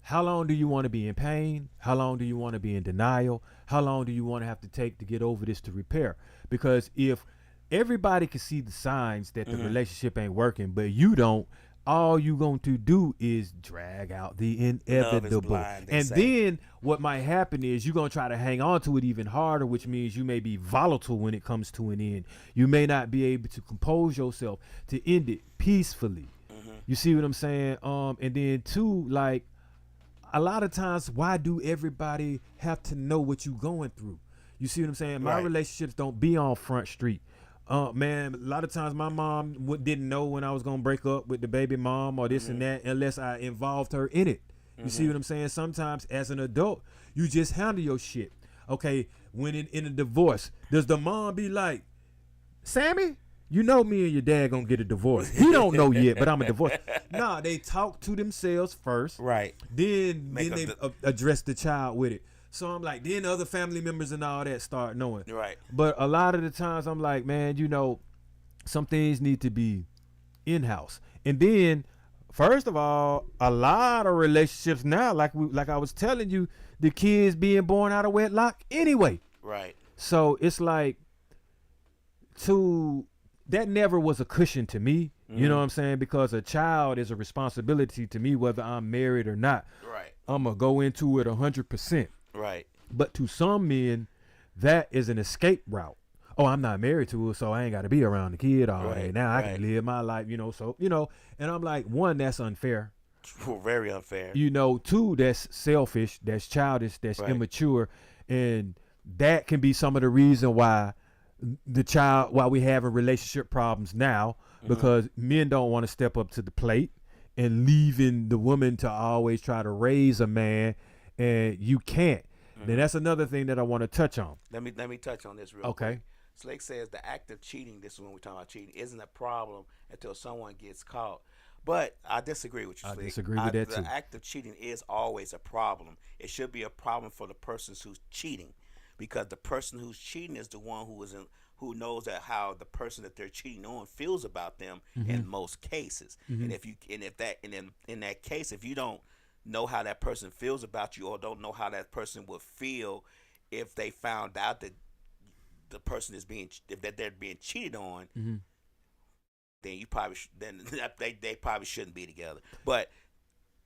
how long do you want to be in pain? How long do you want to be in denial? How long do you want to have to take to get over this to repair? Because if everybody can see the signs that the relationship ain't working, but you don't, all you going to do is drag out the inevitable. blind, they And say. then what might happen is you're going to try to hang on to it even harder, which means you may be volatile when it comes to an end. You may not be able to compose yourself to end it peacefully. You see what I'm saying? And then two, like, a lot of times, why do everybody have to know what you going through? You see what I'm saying? My Right. relationships don't be on Front Street. Man, a lot of times my mom didn't know when I was gonna break up with the baby mom or this and that unless I involved her in it. You see what I'm saying? Sometimes as an adult, you just handle your shit. Okay, when in a divorce, does the mom be like, Sammy, you know me and your dad gonna get a divorce. He don't know yet, but I'm a divorce. Nah, they talk to themselves first. Right. Then Make they up address the child with it. So I'm like, then other family members and all that start knowing. Right. But a lot of the times I'm like, man, you know, some things need to be in-house. And then, first of all, a lot of relationships now, like I was telling you, the kids being born out of wedlock anyway. Right. So it's like, that never was a cushion to me. You know what I'm saying? Because a child is a responsibility to me, whether I'm married or not. Right. I'm going to go into it 100%. Right. But to some men, that is an escape route. Oh, I'm not married to her, so I ain't got to be around the kid all day. Right, Now I right. can live my life, so, and I'm like, one, that's unfair. Very unfair. Two, that's selfish, that's childish, that's Right. immature. And that can be some of the reason why we having relationship problems now, because men don't want to step up to the plate and leaving the woman to always try to raise a man, and you can't. Then that's another thing that I want to touch on. Let me touch on this real Okay. quick. Slick says the act of cheating, this is when we're talking about cheating, isn't a problem until someone gets caught. But I disagree with you, I Slick. disagree with that, too. The act of cheating is always a problem. It should be a problem for the person who's cheating, because the person who's cheating is the one who knows that how the person that they're cheating on feels about them in most cases. And if in that case, if you don't know how that person feels about you, or don't know how that person would feel if they found out that the person is that they're being cheated on, then you probably they probably shouldn't be together. But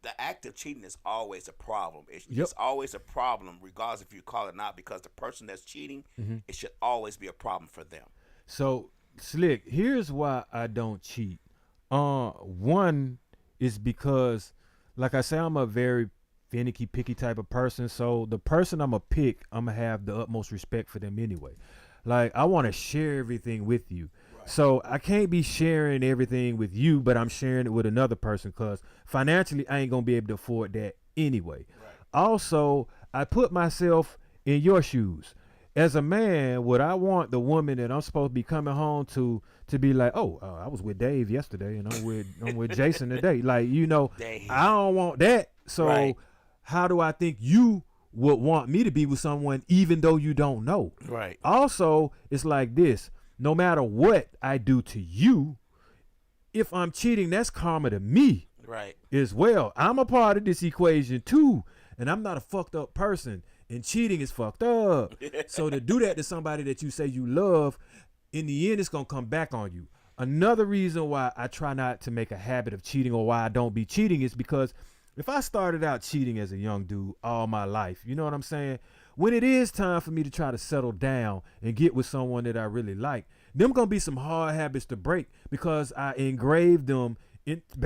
the act of cheating is always a problem. It's always a problem, regardless if you call it or not, because the person that's cheating, it should always be a problem for them. So, Slick, here's why I don't cheat. One is because, like I say, I'm a very finicky, picky type of person. So the person I'm going to pick, I'm going to have the utmost respect for them anyway. Like, I want to share everything with you. So I can't be sharing everything with you, but I'm sharing it with another person, because financially I ain't going to be able to afford that anyway. Right. Also, I put myself in your shoes. As a man, would I want the woman that I'm supposed to be coming home to be like, oh, I was with Dave yesterday and I'm with Jason today. Like, you know, Dang. I don't want that. So how do I think you would want me to be with someone even though you don't know? Right. Also, it's like this. No matter what I do to you, if I'm cheating, that's karma to me. Right. As well. I'm a part of this equation too. And I'm not a fucked up person. And cheating is fucked up. So to do that to somebody that you say you love, in the end, it's going to come back on you. Another reason why I try not to make a habit of cheating, or why I don't be cheating, is because if I started out cheating as a young dude all my life, you know what I'm saying? When it is time for me to try to settle down and get with someone that I really like, them going to be some hard habits to break, because I engraved them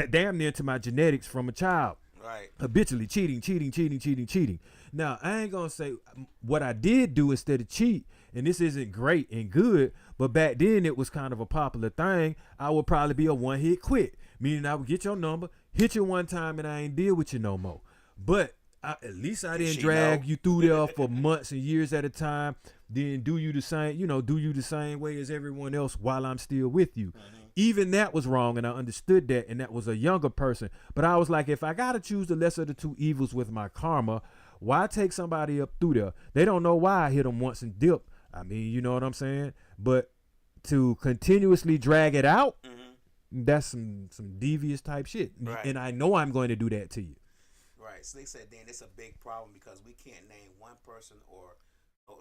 damn near to my genetics from a child. Right. Habitually cheating. Now, I ain't going to say what I did do instead of cheat, and this isn't great and good, but back then it was kind of a popular thing. I would probably be a one-hit quit, meaning I would get your number, hit you one time, and I ain't deal with you no more. But at least I didn't drag you through there for months and years at a time, then do you the same way as everyone else while I'm still with you. Even that was wrong, and I understood that, and that was a younger person. But I was like, if I got to choose the lesser of the two evils with my karma, why take somebody up through there? They don't know why I hit them once and dip. I mean, you know what I'm saying? But to continuously drag it out, that's some devious type shit. Right. And I know I'm going to do that to you. Right. So they said, then it's a big problem, because we can't name one person or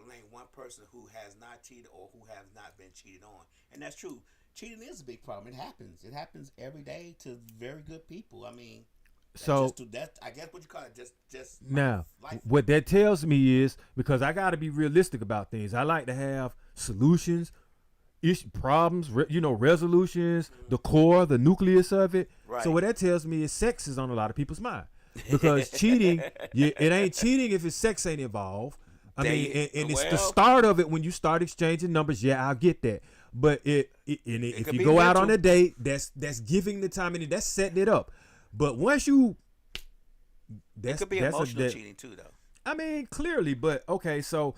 name one person who has not cheated or who has not been cheated on. And that's true. Cheating is a big problem. It happens. It happens every day to very good people. I mean, so that's I guess what you call it, just now life. What that tells me is, because I got to be realistic about things, I like to have solutions, problems, resolutions, the core, the nucleus of it. Right. So what that tells me is sex is on a lot of people's mind, because cheating, it ain't cheating if sex ain't involved. I mean, it's the start of it when you start exchanging numbers. Yeah, I'll get that. But if you go out on a date, that's giving the time, and that's setting it up. But once you, it could be emotional cheating too, though. I mean, clearly, but okay. So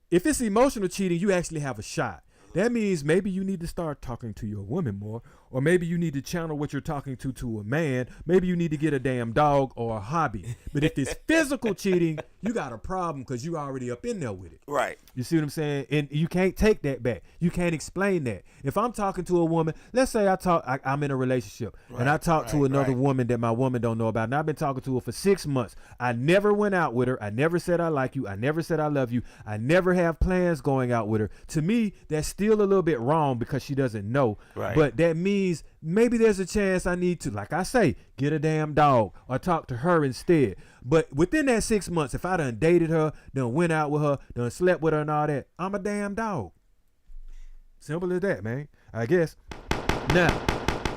if it's emotional cheating, you actually have a shot. That means maybe you need to start talking to your woman more, or maybe you need to channel what you're talking to a man. Maybe you need to get a damn dog or a hobby. But if it's physical cheating, you got a problem, because you already up in there with it. Right. You see what I'm saying? And you can't take that back. You can't explain that. If I'm talking to a woman, let's say I'm in a relationship, and I talk to another woman that my woman don't know about, and I've been talking to her for 6 months. I never went out with her. I never said I like you. I never said I love you. I never have plans going out with her. To me, that's still a little bit wrong, because she doesn't know. Right. But that means maybe there's a chance I need to, like I say, get a damn dog or talk to her instead. But within that 6 months, if I done dated her, done went out with her, done slept with her and all that, I'm a damn dog. Simple as that, man. I guess. Now,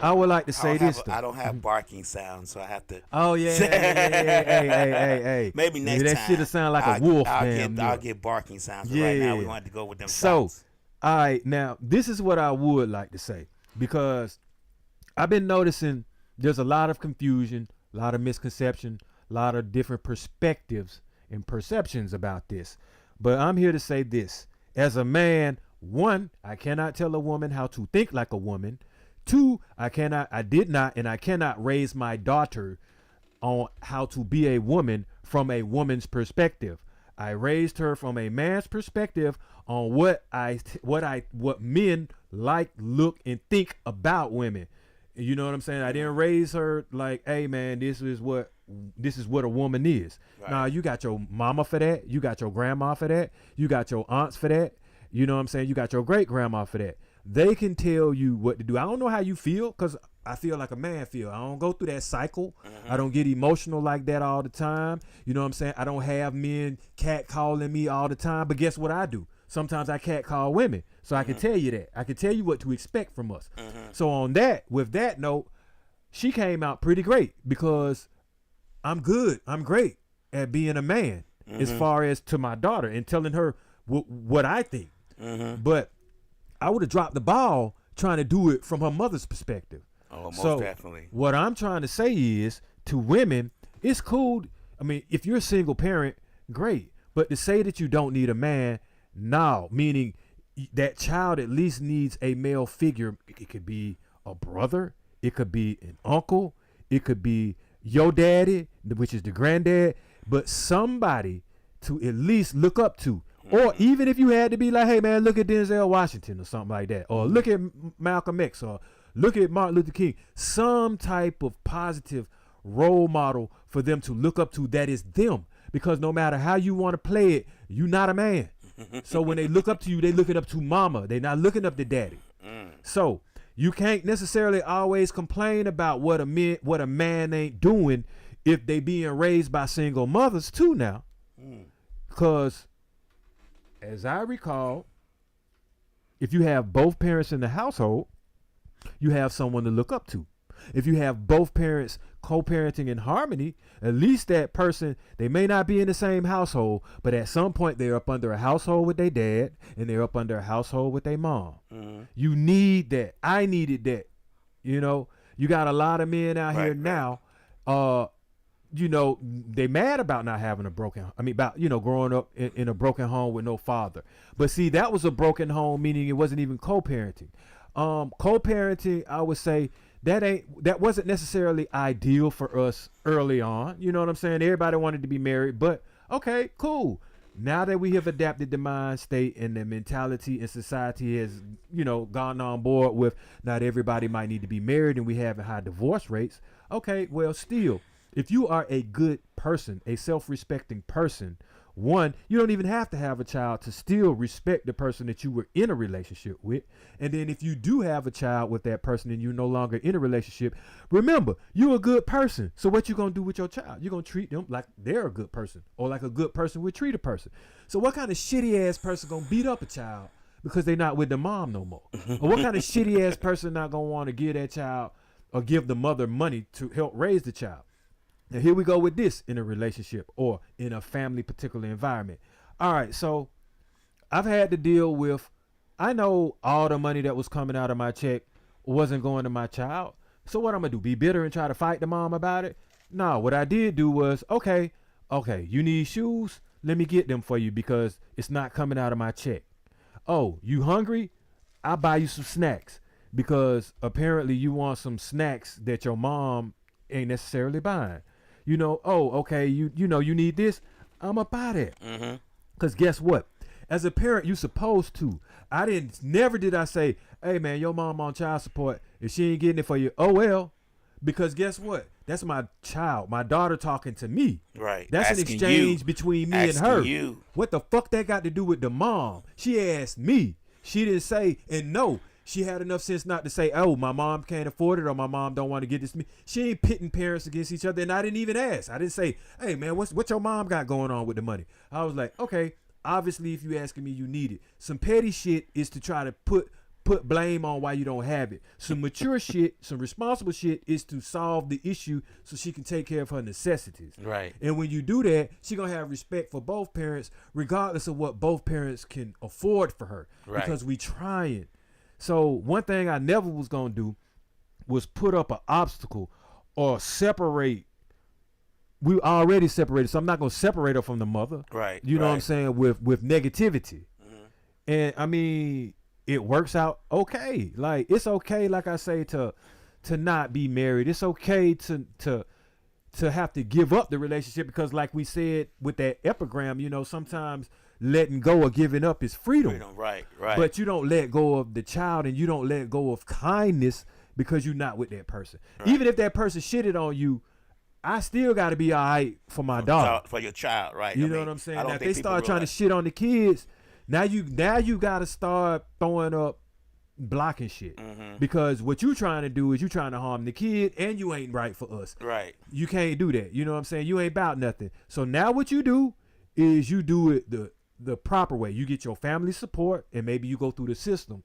I would like to say this. I don't have barking sounds, so I have to. Oh yeah, hey. Maybe next time. That shit'll sound like a wolf. I'll get barking sounds. But right now we wanted to go with them. Sounds. All right, now this is what I would like to say, because I've been noticing there's a lot of confusion, a lot of misconception, a lot of different perspectives and perceptions about this. But I'm here to say this. As a man, 1, I cannot tell a woman how to think like a woman. 2, I cannot raise my daughter on how to be a woman from a woman's perspective. I raised her from a man's perspective on what men like, look, and think about women. You know what I'm saying? I didn't raise her like, hey man, this is what a woman is. Right. Now you got your mama for that, you got your grandma for that, you got your aunts for that. You know what I'm saying? You got your great grandma for that. They can tell you what to do. I don't know how you feel, because I feel like a man feel. I don't go through that cycle. I don't get emotional like that all the time. You know what I'm saying? I don't have men cat calling me all the time. But guess what I do? Sometimes I cat call women. So I can tell you that. I can tell you what to expect from us. So with that note, she came out pretty great, because I'm good. I'm great at being a man as far as to my daughter and telling her what I think. But I would have dropped the ball trying to do it from her mother's perspective. Oh, most So definitely. what I'm trying to say is, to women, it's cool. I mean, if you're a single parent, great. But to say that you don't need a man, no. Meaning that child at least needs a male figure. It could be a brother. It could be an uncle. It could be your daddy, which is the granddad. But somebody to at least look up to. Or even if you had to be like, hey man, look at Denzel Washington or something like that. Or look at Malcolm X, or look at Martin Luther King. Some type of positive role model for them to look up to that is them. Because no matter how you want to play it, you're not a man. So when they look up to you, they looking up to mama. They're not looking up to daddy. So you can't necessarily always complain about what a man ain't doing if they being raised by single mothers too now. Because as I recall, if you have both parents in the household, you have someone to look up to. If you have both parents co-parenting in harmony, at least that person, they may not be in the same household, but at some point they're up under a household with their dad and they're up under a household with their mom. You need that. I needed that. You know, you got a lot of men out here now, you know, they mad about not having growing up in a broken home with no father. But see, that was a broken home, meaning it wasn't even co-parenting. Co-parenting, I would say, that wasn't necessarily ideal for us early on. You know what I'm saying? Everybody wanted to be married, but okay, cool. Now that we have adapted the mind state and the mentality and society has, you know, gone on board with not everybody might need to be married, and we have high divorce rates. Okay, well, still, if you are a good person, a self-respecting person, one, you don't even have to have a child to still respect the person that you were in a relationship with. And then if you do have a child with that person and you're no longer in a relationship, remember, you're a good person. So what you going to do with your child? You're going to treat them like they're a good person, or like a good person would treat a person. So what kind of shitty ass person going to beat up a child because they're not with the mom no more? Or what kind of shitty ass person not going to want to give that child or give the mother money to help raise the child? Now here we go with this in a relationship or in a family particular environment. All right, so I've had to deal with, I know all the money that was coming out of my check wasn't going to my child. So what I'm gonna do, be bitter and try to fight the mom about it? No, what I did do was, okay, you need shoes? Let me get them for you because it's not coming out of my check. Oh, you hungry? I'll buy you some snacks because apparently you want some snacks that your mom ain't necessarily buying. You know, oh, okay, you know, you need this. I'm going to buy that. Because guess what? As a parent, you supposed to. Never did I say, hey, man, your mom on child support. If she ain't getting it for you, oh, well. Because guess what? That's my child, my daughter talking to me. Right. That's an exchange between me and her. You. What the fuck that got to do with the mom? She asked me. She didn't say, and no. She had enough sense not to say, oh, my mom can't afford it or my mom don't want to get this to me. She ain't pitting parents against each other, and I didn't even ask. I didn't say, hey, man, what your mom got going on with the money? I was like, okay, obviously if you asking me, you need it. Some petty shit is to try to put blame on why you don't have it. Some mature shit, some responsible shit is to solve the issue so she can take care of her necessities. Right. And when you do that, she going to have respect for both parents, regardless of what both parents can afford for her. Right. Because we trying. So one thing I never was going to do was put up an obstacle or separate. We already separated, so I'm not going to separate her from the mother. Right. You know what I'm saying? With negativity. And I mean, it works out okay. Like, it's okay, like I say, to not be married. It's okay to to have to give up the relationship, because like we said with that epigram, sometimes letting go or giving up is freedom. Right. But you don't let go of the child, and you don't let go of kindness because you're not with that person. Right. Even if that person shitted on you, I still got to be all right for my dog. For your child, right? You know what I'm saying? Now, if they start trying to shit on the kids, now you got to start throwing up blocking shit. Because what you trying to do is you trying to harm the kid, and you ain't right for us. Right. You can't do that. You know what I'm saying? You ain't about nothing. So now what you do is you do it the proper way. You get your family support, and maybe you go through the system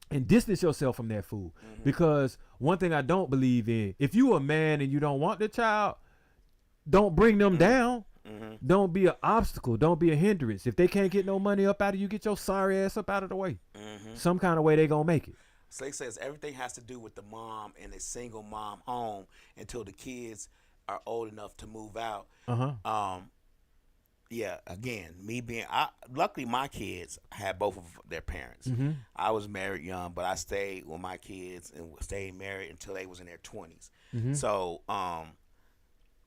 and distance yourself from that fool. Because one thing I don't believe in, if you a man and you don't want the child, don't bring them down. Don't be an obstacle. Don't be a hindrance. If they can't get no money up out of you, get your sorry ass up out of the way. Some kind of way they gonna make it. Slay says everything has to do with the mom and a single mom home until the kids are old enough to move out. Yeah, again, luckily my kids had both of their parents. I was married young, but I stayed with my kids and stayed married until they was in their 20s. So,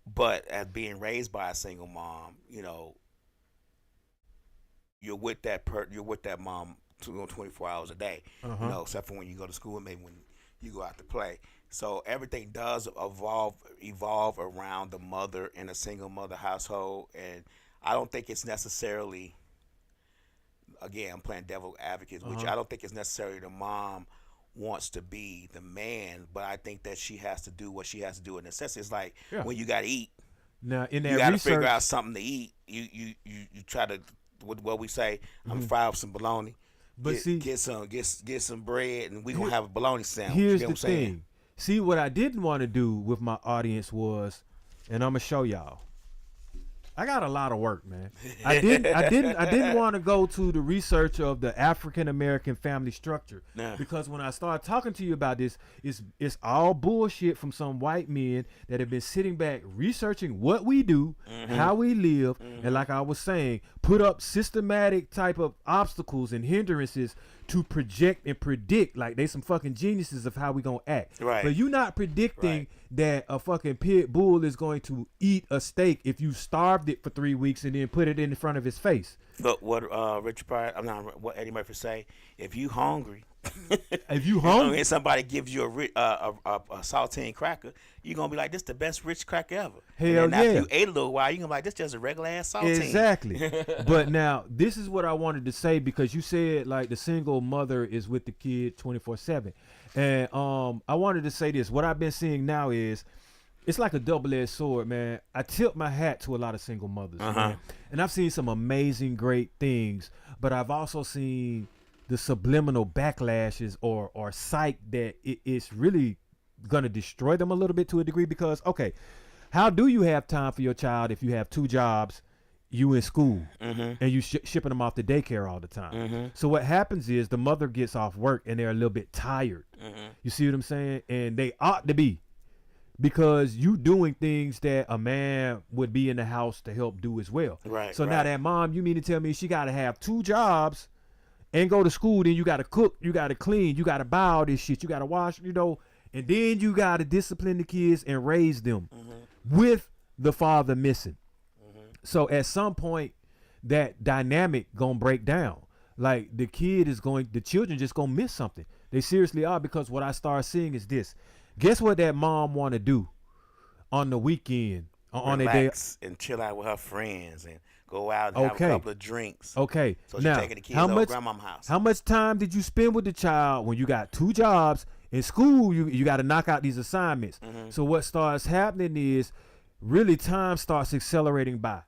but as being raised by a single mom, you're with that mom 24 hours a day, except for when you go to school and maybe when you go out to play. So everything does evolve around the mother in a single mother household, and I don't think it's necessarily, again, I'm playing devil advocate, which I don't think it's necessarily the mom wants to be the man, but I think that she has to do what she has to do in necessity. It's like when you got to eat. Now, in that you got to research, figure out something to eat. You try to, what we say, I'm gonna fry up some bologna. But get some bread, and we gonna have a bologna sandwich. Here's you know the what I'm saying? thing. See, what I didn't want to do with my audience was, and I'm gonna show y'all, I got a lot of work, man. I didn't want to go to the research of the African American family structure, because when I started talking to you about this, it's all bullshit from some white men that have been sitting back researching what we do, how we live, and like I was saying, put up systematic type of obstacles and hindrances to project and predict like they some fucking geniuses of how we gonna act. Right. But you not predicting that a fucking pit bull is going to eat a steak if you starved it for 3 weeks and then put it in front of his face. But what what Eddie Murphy say? If you hungry, and somebody gives you a saltine cracker, you're gonna be like, "This the best rich cracker ever." Hell and then yeah! After you ate a little while, you're gonna be like, "This just a regular ass saltine." Exactly. But now this is what I wanted to say, because you said like the single mother is with the kid 24/7, and I wanted to say this. What I've been seeing now is, it's like a double-edged sword, man. I tip my hat to a lot of single mothers, man. And I've seen some amazing, great things, but I've also seen the subliminal backlashes or psych that it's really gonna destroy them a little bit to a degree. Because how do you have time for your child if you have 2 jobs, you in school, and you shipping them off to daycare all the time? So what happens is the mother gets off work and they're a little bit tired. You see what I'm saying? And they ought to be, because you doing things that a man would be in the house to help do as well. Right. So now that mom, you mean to tell me she got to have 2 jobs and go to school, then you got to cook, you got to clean, you got to buy all this shit, you got to wash, and then you got to discipline the kids and raise them with the father missing. So at some point, that dynamic gonna break down. Like the children just gonna miss something. They seriously are, because what I start seeing is this. Guess what that mom want to do on the weekend, on a day, and chill out with her friends and go out and have a couple of drinks. Okay. So she's now, taking the kids over to grandma's house. How much time did you spend with the child when you got 2 jobs in school? You got to knock out these assignments. So what starts happening is really time starts accelerating by.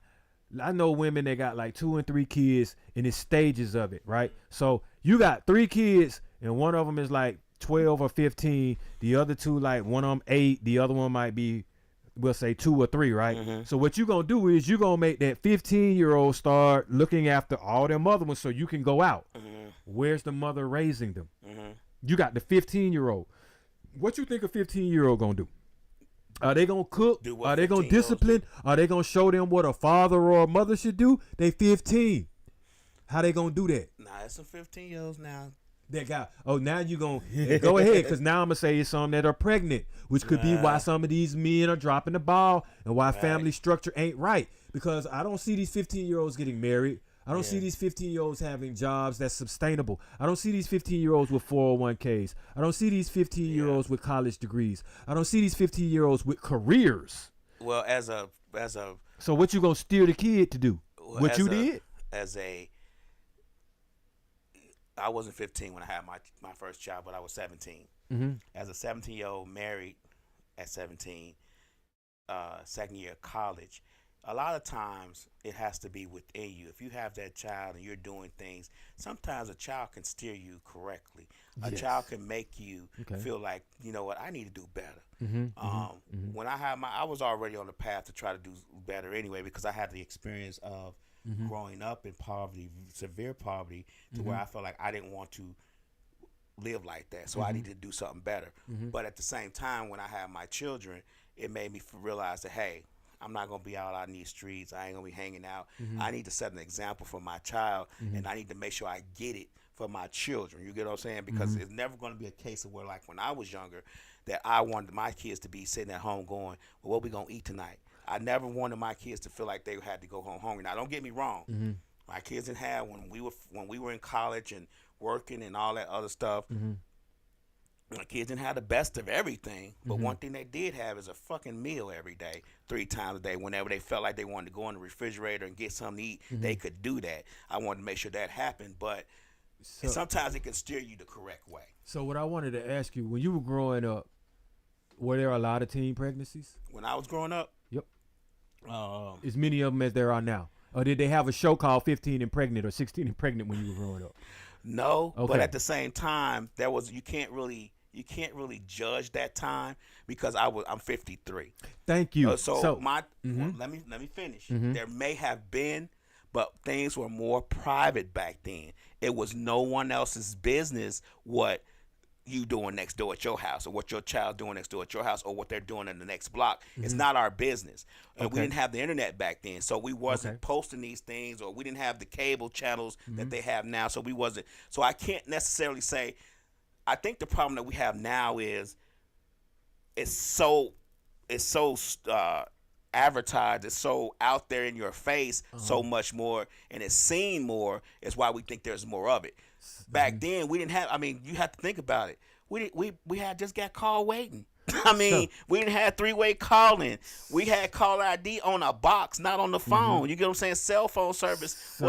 I know women that got like 2 and 3 kids, and it's stages of it, right? So you got 3 kids, and one of them is like 12 or 15. The other 2, like one of them 8. The other one might be, we'll say 2 or 3, right? So what you gonna do is you gonna make that 15-year-old start looking after all them other ones so you can go out. Where's the mother raising them? You got the 15-year-old. What you think a 15-year-old gonna do? Are they gonna cook? Are they gonna discipline? Are they gonna show them what a father or a mother should do? They 15. How they gonna do that? Nah, it's some 15-year-olds now. that got. Oh, now you gonna go ahead, because now I'm gonna say it's some that are pregnant, which could be why some of these men are dropping the ball and why family structure ain't right. Because I don't see these 15-year-olds getting married. I don't see these 15-year-olds having jobs that's sustainable. I don't see these 15-year-olds with 401ks. I don't see these 15-year-olds with college degrees. I don't see these 15-year-olds with careers. Well, So what you gonna steer the kid to do? What you did? I wasn't 15 when I had my first child, but I was 17. Mm-hmm. As a 17-year-old, married at 17, second year of college, a lot of times it has to be within you. If you have that child and you're doing things, sometimes a child can steer you correctly. A child can make you feel like, you know what, I need to do better. When I was already on the path to try to do better anyway, because I had the experience of growing up in poverty, severe poverty, to where I felt like I didn't want to live like that. So I needed to do something better. But at the same time, when I had my children, it made me realize that, hey, I'm not going to be out in these streets. I ain't going to be hanging out. I need to set an example for my child, and I need to make sure I get it for my children. You get what I'm saying? Because it's never going to be a case of where, like when I was younger, that I wanted my kids to be sitting at home going, well, what we going to eat tonight? I never wanted my kids to feel like they had to go home hungry. Now, don't get me wrong. My kids didn't have, when we were in college and working and all that other stuff, my kids didn't have the best of everything, but one thing they did have is a fucking meal every day, 3 times a day. Whenever they felt like they wanted to go in the refrigerator and get something to eat, they could do that. I wanted to make sure that happened, but sometimes it can steer you the correct way. So what I wanted to ask you, when you were growing up, were there a lot of teen pregnancies? When I was growing up? Yep. As many of them as there are now? Or did they have a show called 15 and Pregnant or 16 and Pregnant when you were growing up? No, but at the same time, you can't really judge that time because I'm 53. Thank you. Let me finish. There may have been, but things were more private back then. It was no one else's business what you doing next door at your house, or what your child doing next door at your house, or what they're doing in the next block. It's not our business. And we didn't have the internet back then, so we wasn't posting these things, or we didn't have the cable channels that they have now, so we wasn't. So I can't necessarily say. I think the problem that we have now is it's so advertised, it's so out there in your face, so much more, and it's seen more. Is why we think there's more of it. Back then, we didn't have. I mean, you have to think about it. We had just got call waiting. I mean, we didn't have 3-way calling. We had caller ID on a box, not on the phone. You get what I'm saying? Cell phone service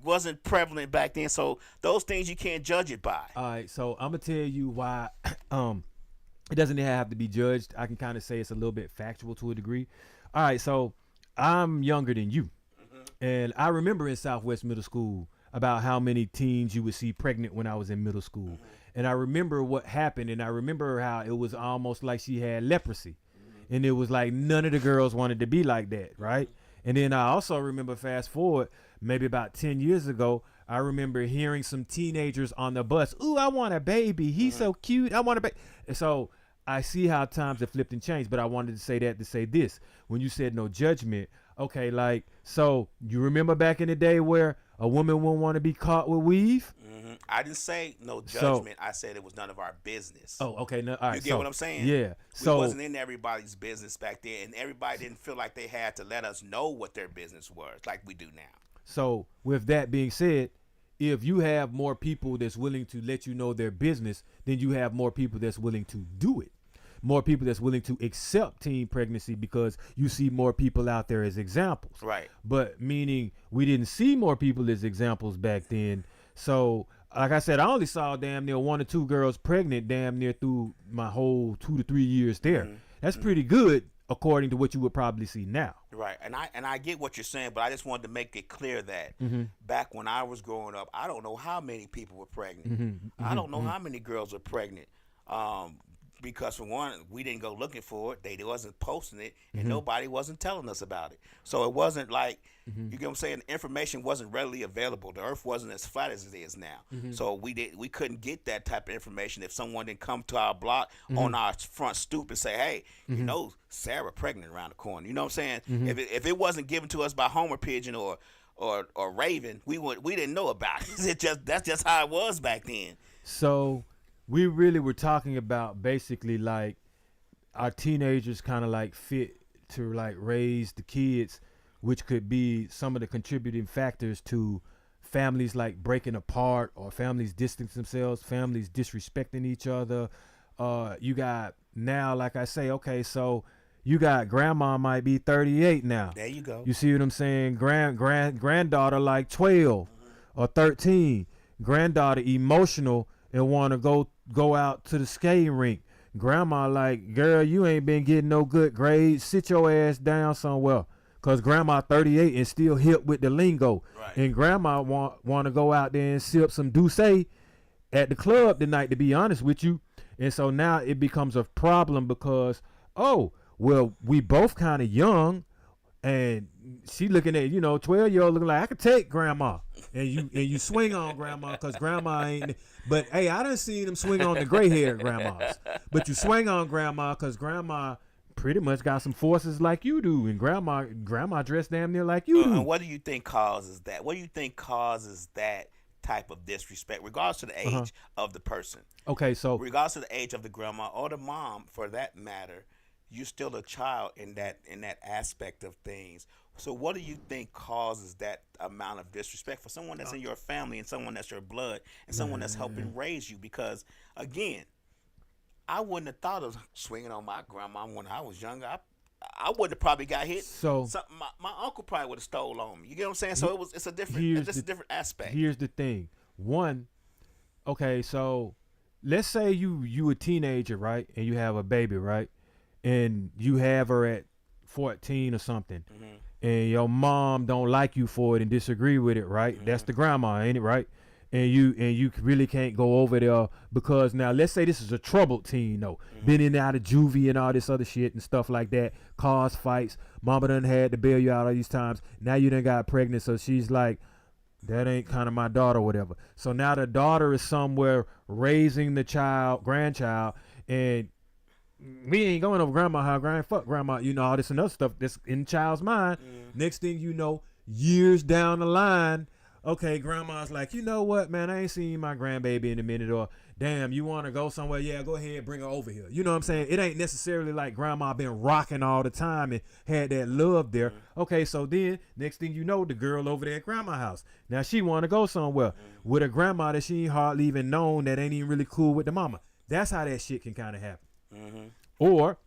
wasn't prevalent back then. So those things you can't judge it by. All right, so I'm gonna tell you why. It doesn't have to be judged. I can kind of say it's a little bit factual to a degree. All right, so I'm younger than you, and I remember in Southwest Middle School about how many teens you would see pregnant when I was in middle school. And I remember what happened, and I remember how it was almost like she had leprosy. And it was like none of the girls wanted to be like that, right? And then I also remember, fast forward, maybe about 10 years ago, I remember hearing some teenagers on the bus, ooh, I want a baby. He's so cute. I want a baby. And so I see how times have flipped and changed, but I wanted to say that to say this. When you said no judgment, okay, like, so you remember back in the day where a woman wouldn't want to be caught with weave? I didn't say no judgment. I said it was none of our business. Oh, okay. No, all right. You get what I'm saying? Yeah. We wasn't in everybody's business back then, and everybody didn't feel like they had to let us know what their business was like we do now. So with that being said, if you have more people that's willing to let you know their business, then you have more people that's willing to do it. More people that's willing to accept teen pregnancy because you see more people out there as examples. Right. But meaning we didn't see more people as examples back then. So like I said, I only saw damn near 1 or 2 girls pregnant damn near through my whole 2 to 3 years there. That's pretty good according to what you would probably see now. Right. And I get what you're saying, but I just wanted to make it clear that back when I was growing up, I don't know how many people were pregnant. I don't know how many girls were pregnant. Because for one, we didn't go looking for it. They wasn't posting it, and nobody wasn't telling us about it. So it wasn't like, you get what I'm saying? The information wasn't readily available. The earth wasn't as flat as it is now. So we couldn't get that type of information if someone didn't come to our block on our front stoop and say, hey, you know, Sarah pregnant around the corner. You know what I'm saying? If it wasn't given to us by Homer Pigeon or Raven, we didn't know about it. That's just how it was back then. So we really were talking about basically like our teenagers kind of like fit to like raise the kids, which could be some of the contributing factors to families like breaking apart or families distancing themselves, families disrespecting each other. You got now, like I say, okay, so you got grandma might be 38 now. There you go. You see what I'm saying? Granddaughter like 12 or 13. Granddaughter emotional and want to go out to the skating rink. Grandma like, girl, you ain't been getting no good grades. Sit your ass down somewhere. Cause grandma 38 and still hip with the lingo. Right. And grandma want to go out there and sip some Douce at the club tonight, to be honest with you. And so now it becomes a problem because, oh, well, we both kind of young, and she looking at, 12-year-old looking like, I could take grandma. And you swing on grandma because grandma ain't. But hey, I done seen them swing on the gray haired grandmas. But you swing on grandma because grandma pretty much got some forces like you do, and grandma dressed damn near like you do. And what do you think causes that? What do you think causes that type of disrespect, regardless of the age of the person? Okay, so regardless of the age of the grandma or the mom, for that matter, you're still a child in that aspect of things. So what do you think causes that amount of disrespect for someone that's in your family and someone that's your blood and someone that's helping raise you? Because again, I wouldn't have thought of swinging on my grandma when I was younger. I would have probably got hit. So my uncle probably would have stole on me. You get what I'm saying? So it's a different aspect. Here's the thing. One, okay, so let's say you a teenager, right? And you have a baby, right? And you have her at 14 or something. And your mom don't like you for it and disagree with it, right? That's the grandma, ain't it, right? And you really can't go over there because now let's say this is a troubled teen though, been in and out of juvie and all this other shit and stuff like that, cause fights, mama done had to bail you out all these times, now you done got pregnant, so she's like, that ain't kind of my daughter or whatever. So now the daughter is somewhere raising the grandchild, and we ain't going over grandma how fuck grandma, all this and other stuff that's in the child's mind. Next thing you know, years down the line, okay, grandma's like, you know what, man, I ain't seen my grandbaby in a minute, or damn, you want to go somewhere? Yeah, go ahead, bring her over here. You know what I'm saying? It ain't necessarily like grandma been rocking all the time and had that love there. Okay, so then next thing you know, the girl over there at grandma's house, now she want to go somewhere with a grandma that she ain't hardly even known, that ain't even really cool with the mama. That's how that shit can kind of happen. Or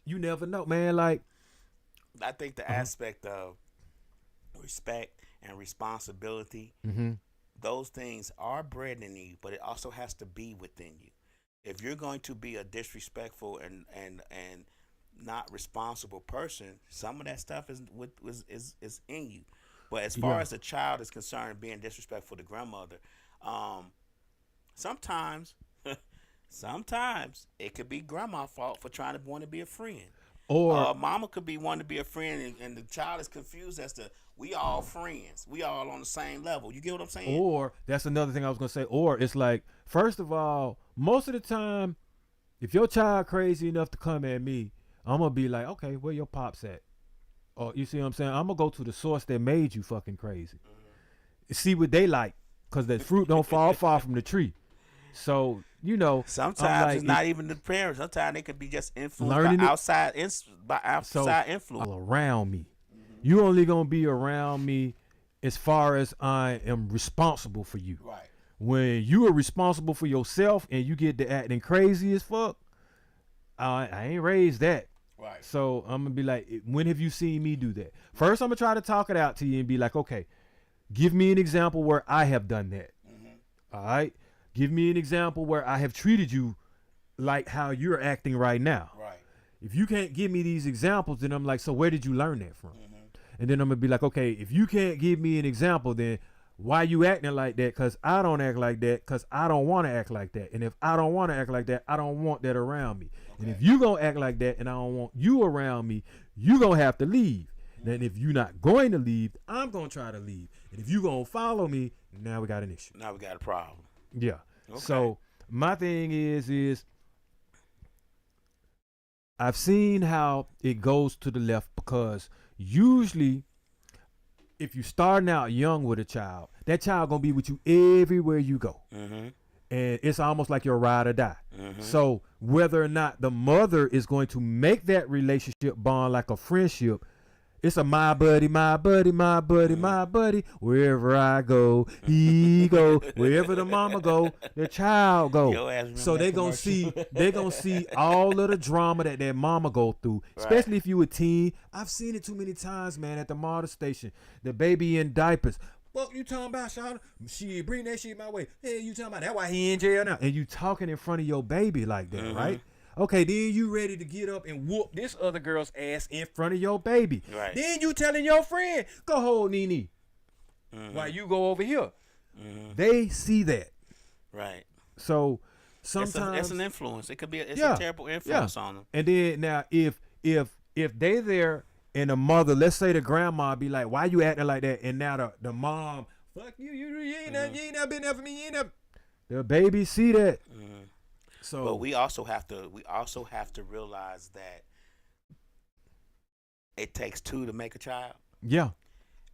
you never know, man. Like, I think the aspect of respect and responsibility, those things are bred in you, but it also has to be within you. If you're going to be a disrespectful and not responsible person, some of that stuff is in you. But as far as the child is concerned, being disrespectful to grandmother, sometimes it could be grandma's fault for trying to want to be a friend. Or mama could be wanting to be a friend, and the child is confused as to, we all friends. We all on the same level. You get what I'm saying? Or that's another thing I was going to say. Or it's like, first of all, most of the time, if your child crazy enough to come at me, I'm going to be like, okay, where your pops at? Or you see what I'm saying? I'm going to go to the source that made you fucking crazy. See what they like, because the fruit don't fall far from the tree. So, sometimes like, it's not even the parents. Sometimes they could be just influenced by outside influence around me. You only gonna be around me as far as I am responsible for you. Right. When you are responsible for yourself and you get to acting crazy as fuck, I ain't raised that. Right. So I'm gonna be like, when have you seen me do that? First, I'm gonna try to talk it out to you and be like, okay, give me an example where I have done that. All right. Give me an example where I have treated you like how you're acting right now. Right. If you can't give me these examples, then I'm like, so where did you learn that from? And then I'm going to be like, okay, if you can't give me an example, then why you acting like that? Because I don't act like that, because I don't want to act like that. And if I don't want to act like that, I don't want that around me. Okay. And if you going to act like that and I don't want you around me, you going to have to leave. And if you're not going to leave, I'm going to try to leave. And if you going to follow me, now we got an issue. Now we got a problem. Yeah. Okay. So my thing is I've seen how it goes to the left, because usually if you're starting out young with a child, that child gonna be with you everywhere you go. and it's almost like your ride or die. So whether or not the mother is going to make that relationship bond like a friendship, it's a my buddy, my buddy, my buddy, my buddy. Wherever I go, he go. Wherever the mama go, the child Your go. ass remember So that they gonna see all of the drama that mama go through. Especially if you a teen. I've seen it too many times, man. At the MARTA station, the baby in diapers. What you talking about, Shauna? She bring that shit my way. Hey, you talking about that? Why he in jail now? And you talking in front of your baby like that, right? Okay, then you ready to get up and whoop this other girl's ass in front of your baby. Right. Then you telling your friend, go hold Nene. While you go over here. They see that. Right. So sometimes it's an influence. It could be a terrible influence on them. And then now if they there and the mother, let's say the grandma be like, why you acting like that? And now the mom, fuck you ain't never been there for me, you ain't never. The baby see that. So But we also have to realize that it takes two to make a child. yeah.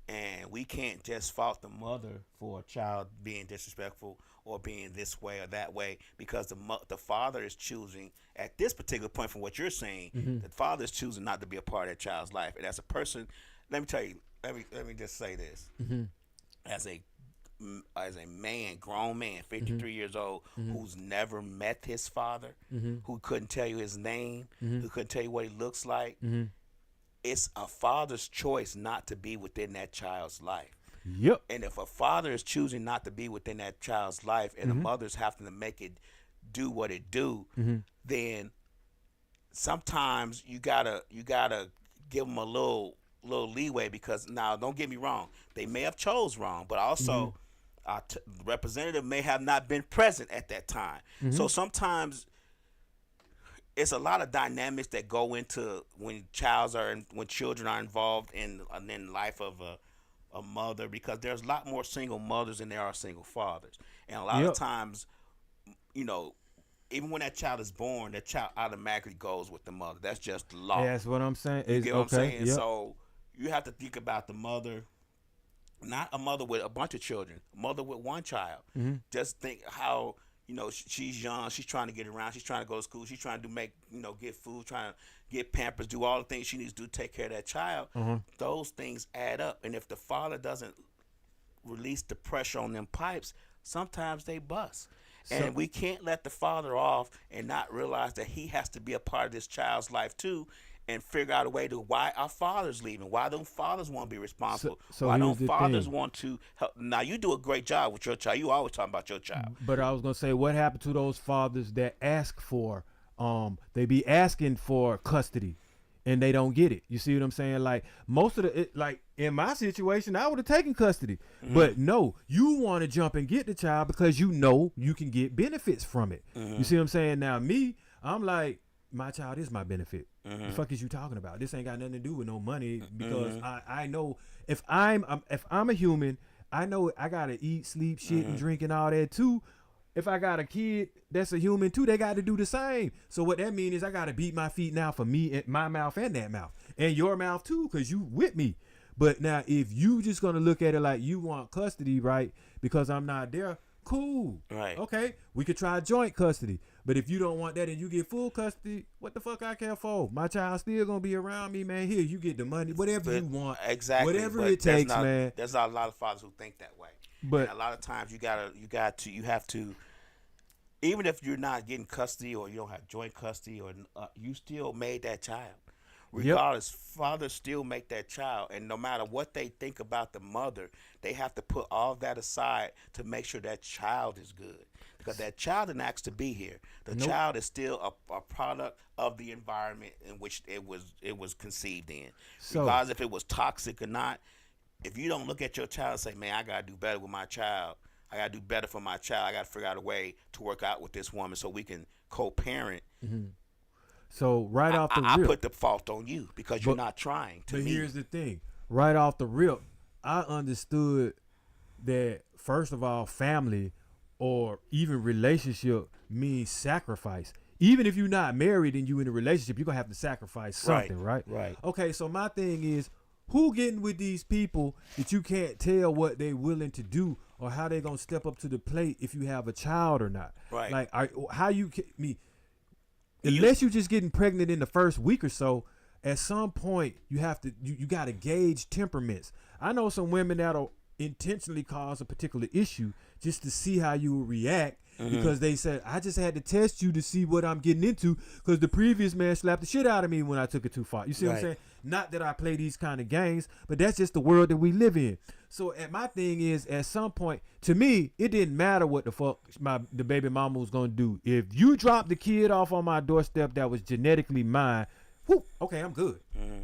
And we can't just fault the mother for a child being disrespectful or being this way or that way, because the father is choosing at this particular point, from what you're saying, the father is choosing not to be a part of that child's life. And as a person, let me tell you, let me just say this. As a man, grown man, 53 years old, who's never met his father, who couldn't tell you his name, who couldn't tell you what he looks like, it's a father's choice not to be within that child's life. Yep. And if a father is choosing not to be within that child's life, and the mother's having to make it do what it do, then sometimes you gotta give them a little leeway, because now, don't get me wrong, they may have chose wrong, but also our representative may have not been present at that time. So sometimes it's a lot of dynamics that go into when children are involved in the life of a mother, because there's a lot more single mothers than there are single fathers. And a lot of times, even when that child is born, that child automatically goes with the mother. That's just the law. That's what I'm saying. You get what I'm saying? Yep. So you have to think about the mother, not a mother with a bunch of children, a mother with one child. Just think how, she's young, she's trying to get around, she's trying to go to school, she's trying to get food, trying to get Pampers, do all the things she needs to do to take care of that child. Those things add up. And if the father doesn't release the pressure on them pipes, sometimes they bust. And we can't let the father off and not realize that he has to be a part of this child's life too, and figure out a way to why our fathers leaving. Why don't fathers want to be responsible? So why here's don't the fathers thing. want to help? Now, you do a great job with your child. You always talking about your child. But I was gonna say, what happened to those fathers that ask for, they be asking for custody, and they don't get it. You see what I'm saying? Like most of like in my situation, I would have taken custody, but no, you want to jump and get the child because you know you can get benefits from it. You see what I'm saying? Now me, I'm like, my child is my benefit. The fuck is you talking about? This ain't got nothing to do with no money, because I know if I'm a human, I know I gotta eat, sleep, shit, and drink and all that too. If I got a kid that's a human too, they got to do the same. So what that means is I got to beat my feet now for me and my mouth and that mouth and your mouth too, because you with me. But now if you just gonna look at it like you want custody, right? Because I'm not there. Cool. Right. Okay. We could try joint custody. But if you don't want that and you get full custody, what the fuck I care for? My child still gonna be around me, man. Here, you get the money, whatever you want. Exactly. Whatever but it takes, man. There's not a lot of fathers who think that way. But and a lot of times you have to, even if you're not getting custody or you don't have joint custody, or you still made that child. Regardless, fathers still make that child, and no matter what they think about the mother, they have to put all that aside to make sure that child is good, because that child didn't ask to be here. The child is still a product of the environment in which it was conceived in. So, regardless if it was toxic or not, if you don't look at your child and say, "Man, I gotta do better with my child. I gotta do better for my child. I gotta figure out a way to work out with this woman so we can co-parent." So right off the I rip, put the fault on you because you're not trying to But me. here's the thing. Right off the rip, I understood that, first of all, family or even relationship means sacrifice. Even if you're not married and you in a relationship, you're going to have to sacrifice something, right? Right. Okay, so my thing is, who getting with these people that you can't tell what they willing to do or how they gonna step up to the plate if you have a child or not? Right. Like, unless you just getting pregnant in the first week or so, at some point you have to you got to gauge temperaments. I know some women that'll intentionally cause a particular issue just to see how you will react. Because they said, I just had to test you to see what I'm getting into because the previous man slapped the shit out of me when I took it too far. You see what I'm saying? Not that I play these kind of games, but that's just the world that we live in. So my thing is, at some point, to me, it didn't matter what the fuck the baby mama was going to do. If you dropped the kid off on my doorstep that was genetically mine, whoo, okay, I'm good.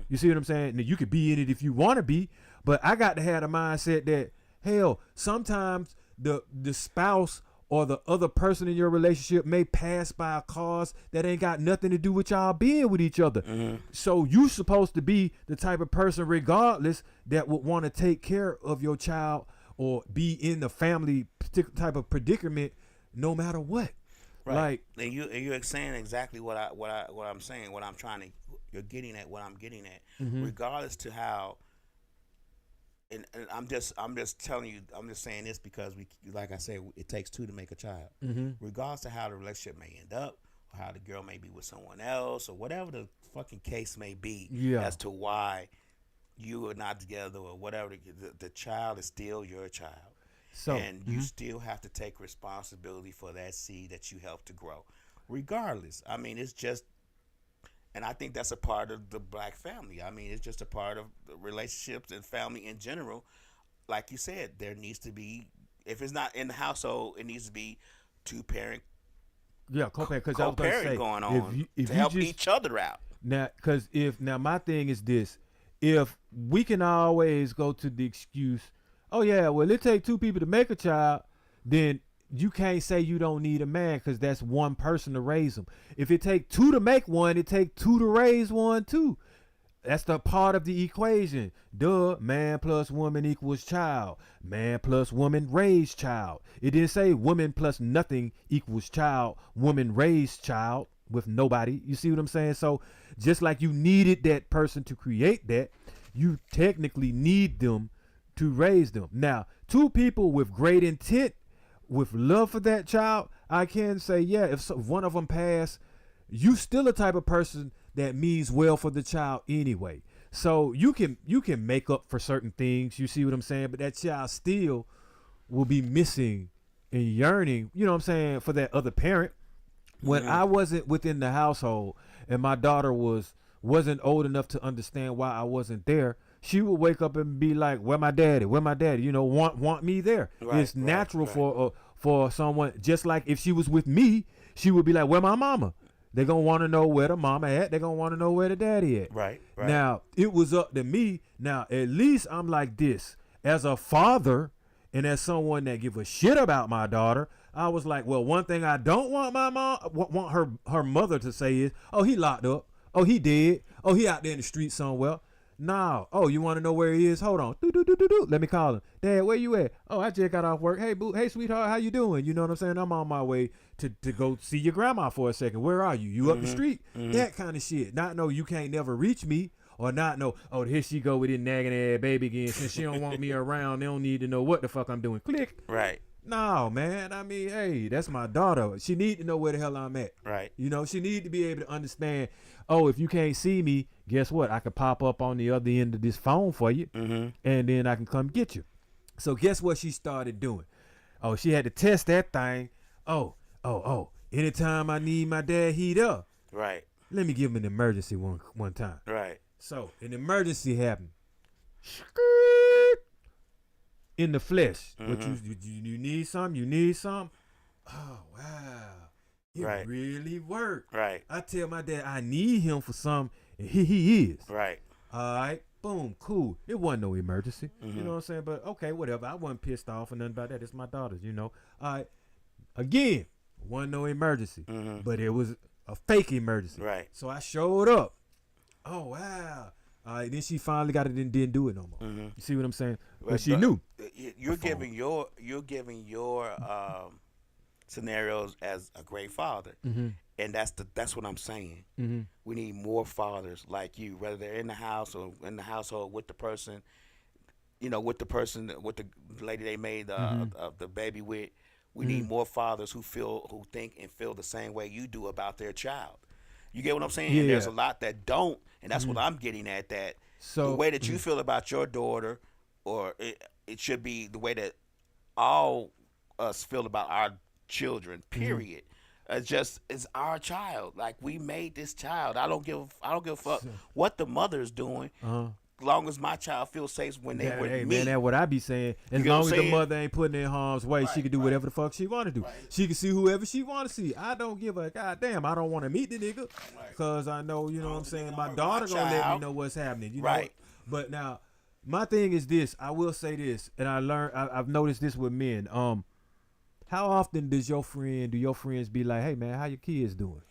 You see what I'm saying? Now, you could be in it if you want to be, but I got to have the mindset that, hell, sometimes the spouse or the other person in your relationship may pass by a cause that ain't got nothing to do with y'all being with each other. So you supposed to be the type of person, regardless, that would want to take care of your child or be in the family type of predicament, no matter what. Right. Like, and you're saying exactly what I'm saying. What I'm trying to, you're getting at what I'm getting at, regardless to how. And I'm just telling you, I'm just saying this because like I said, it takes two to make a child. Regardless to how the relationship may end up, or how the girl may be with someone else, or whatever the fucking case may be, as to why you are not together or whatever, the child is still your child. So, and you still have to take responsibility for that seed that you helped to grow, regardless. I mean, it's just. And I think that's a part of the black family. I mean, it's just a part of the relationships and family in general. Like you said, there needs to be, if it's not in the household, it needs to be two-parent co-parent going on if to help each other out. Now, my thing is this. If we can always go to the excuse, oh, yeah, well, it takes two people to make a child, then you can't say you don't need a man because that's one person to raise them. If it take two to make one, it take two to raise one too. That's the part of the equation. Duh, man plus woman equals child. Man plus woman raised child. It didn't say woman plus nothing equals child. Woman raised child with nobody. You see what I'm saying? So just like you needed that person to create that, you technically need them to raise them. Now, two people with great intent, with love for that child, I can say, yeah, if one of them pass, you still a type of person that means well for the child anyway. So you can make up for certain things, you see what I'm saying? But that child still will be missing and yearning, you know what I'm saying, for that other parent. When I wasn't within the household and my daughter wasn't old enough to understand why I wasn't there, she would wake up and be like, where my daddy? You know, want me there. It's natural for someone, just like if she was with me, she would be like, where my mama? They're going to want to know where the mama at. They're going to want to know where the daddy at. Right. Now, it was up to me. Now, at least I'm like this. As a father and as someone that give a shit about my daughter, I was like, well, one thing I don't want my mom, want her mother to say is, oh, he locked up. Oh, he dead. Oh, he out there in the street somewhere. No. Oh, you want to know where he is? Hold on. Let me call him. Dad, where you at? Oh, I just got off work. Hey, boo. Hey, sweetheart. How you doing? You know what I'm saying? I'm on my way to go see your grandma for a second. Where are you? You up the street? That kind of shit. Not know you can't never reach me, or not know, oh, here she go with this nagging ass baby again. Since she don't want me around, they don't need to know what the fuck I'm doing. Click. Right. No, man. I mean, hey, that's my daughter. She need to know where the hell I'm at. Right. You know, she need to be able to understand, oh, if you can't see me, guess what? I could pop up on the other end of this phone for you, and then I can come get you. So guess what she started doing? Oh, she had to test that thing. Oh. Anytime I need my dad heat up. Right. Let me give him an emergency one time. Right. So an emergency happened. In the flesh. What you need something? You need something? Oh, wow. It really worked. Right. I tell my dad I need him for something, and he is. Right. All right. Boom. Cool. It wasn't no emergency. You know what I'm saying? But okay, whatever. I wasn't pissed off or nothing about that. It's my daughter's, you know. All right. Again, wasn't no emergency. But it was a fake emergency. Right. So I showed up. Oh, wow. All right. Then she finally got it and didn't do it no more. You see what I'm saying? But she knew. You're giving your scenarios as a great father, And that's what I'm saying. Mm-hmm. We need more fathers like you, whether they're in the house or in the household with the person, with the lady they made the baby with. We need more fathers who think and feel the same way you do about their child. You get what I'm saying? Yeah. And there's a lot that don't, and that's what I'm getting at. That So the way that you feel about your daughter, or it should be the way that all us feel about our children. Period. It's our child. Like, we made this child. I don't give a fuck what the mother's doing. As long as my child feels safe when they with hey, me. man, that's what I be saying. As You know long what as I'm the saying? mother ain't putting in harm's way, she can do whatever the fuck she want to do. Right. She can see whoever she want to see. I don't give a goddamn. I don't want to meet the nigga because I know, you know what I'm saying, my daughter gonna let me child. know what's happening. You Right. know? But now, my thing is this. I will say this, and I've noticed this with men. How often do your friends be like, hey, man, how your kids doing?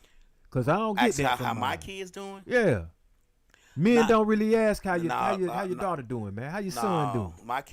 Because I don't get Ask that from how my mine. kids doing. Yeah. Men Nah. don't really ask how your Nah, daughter doing, man. How your son doing? My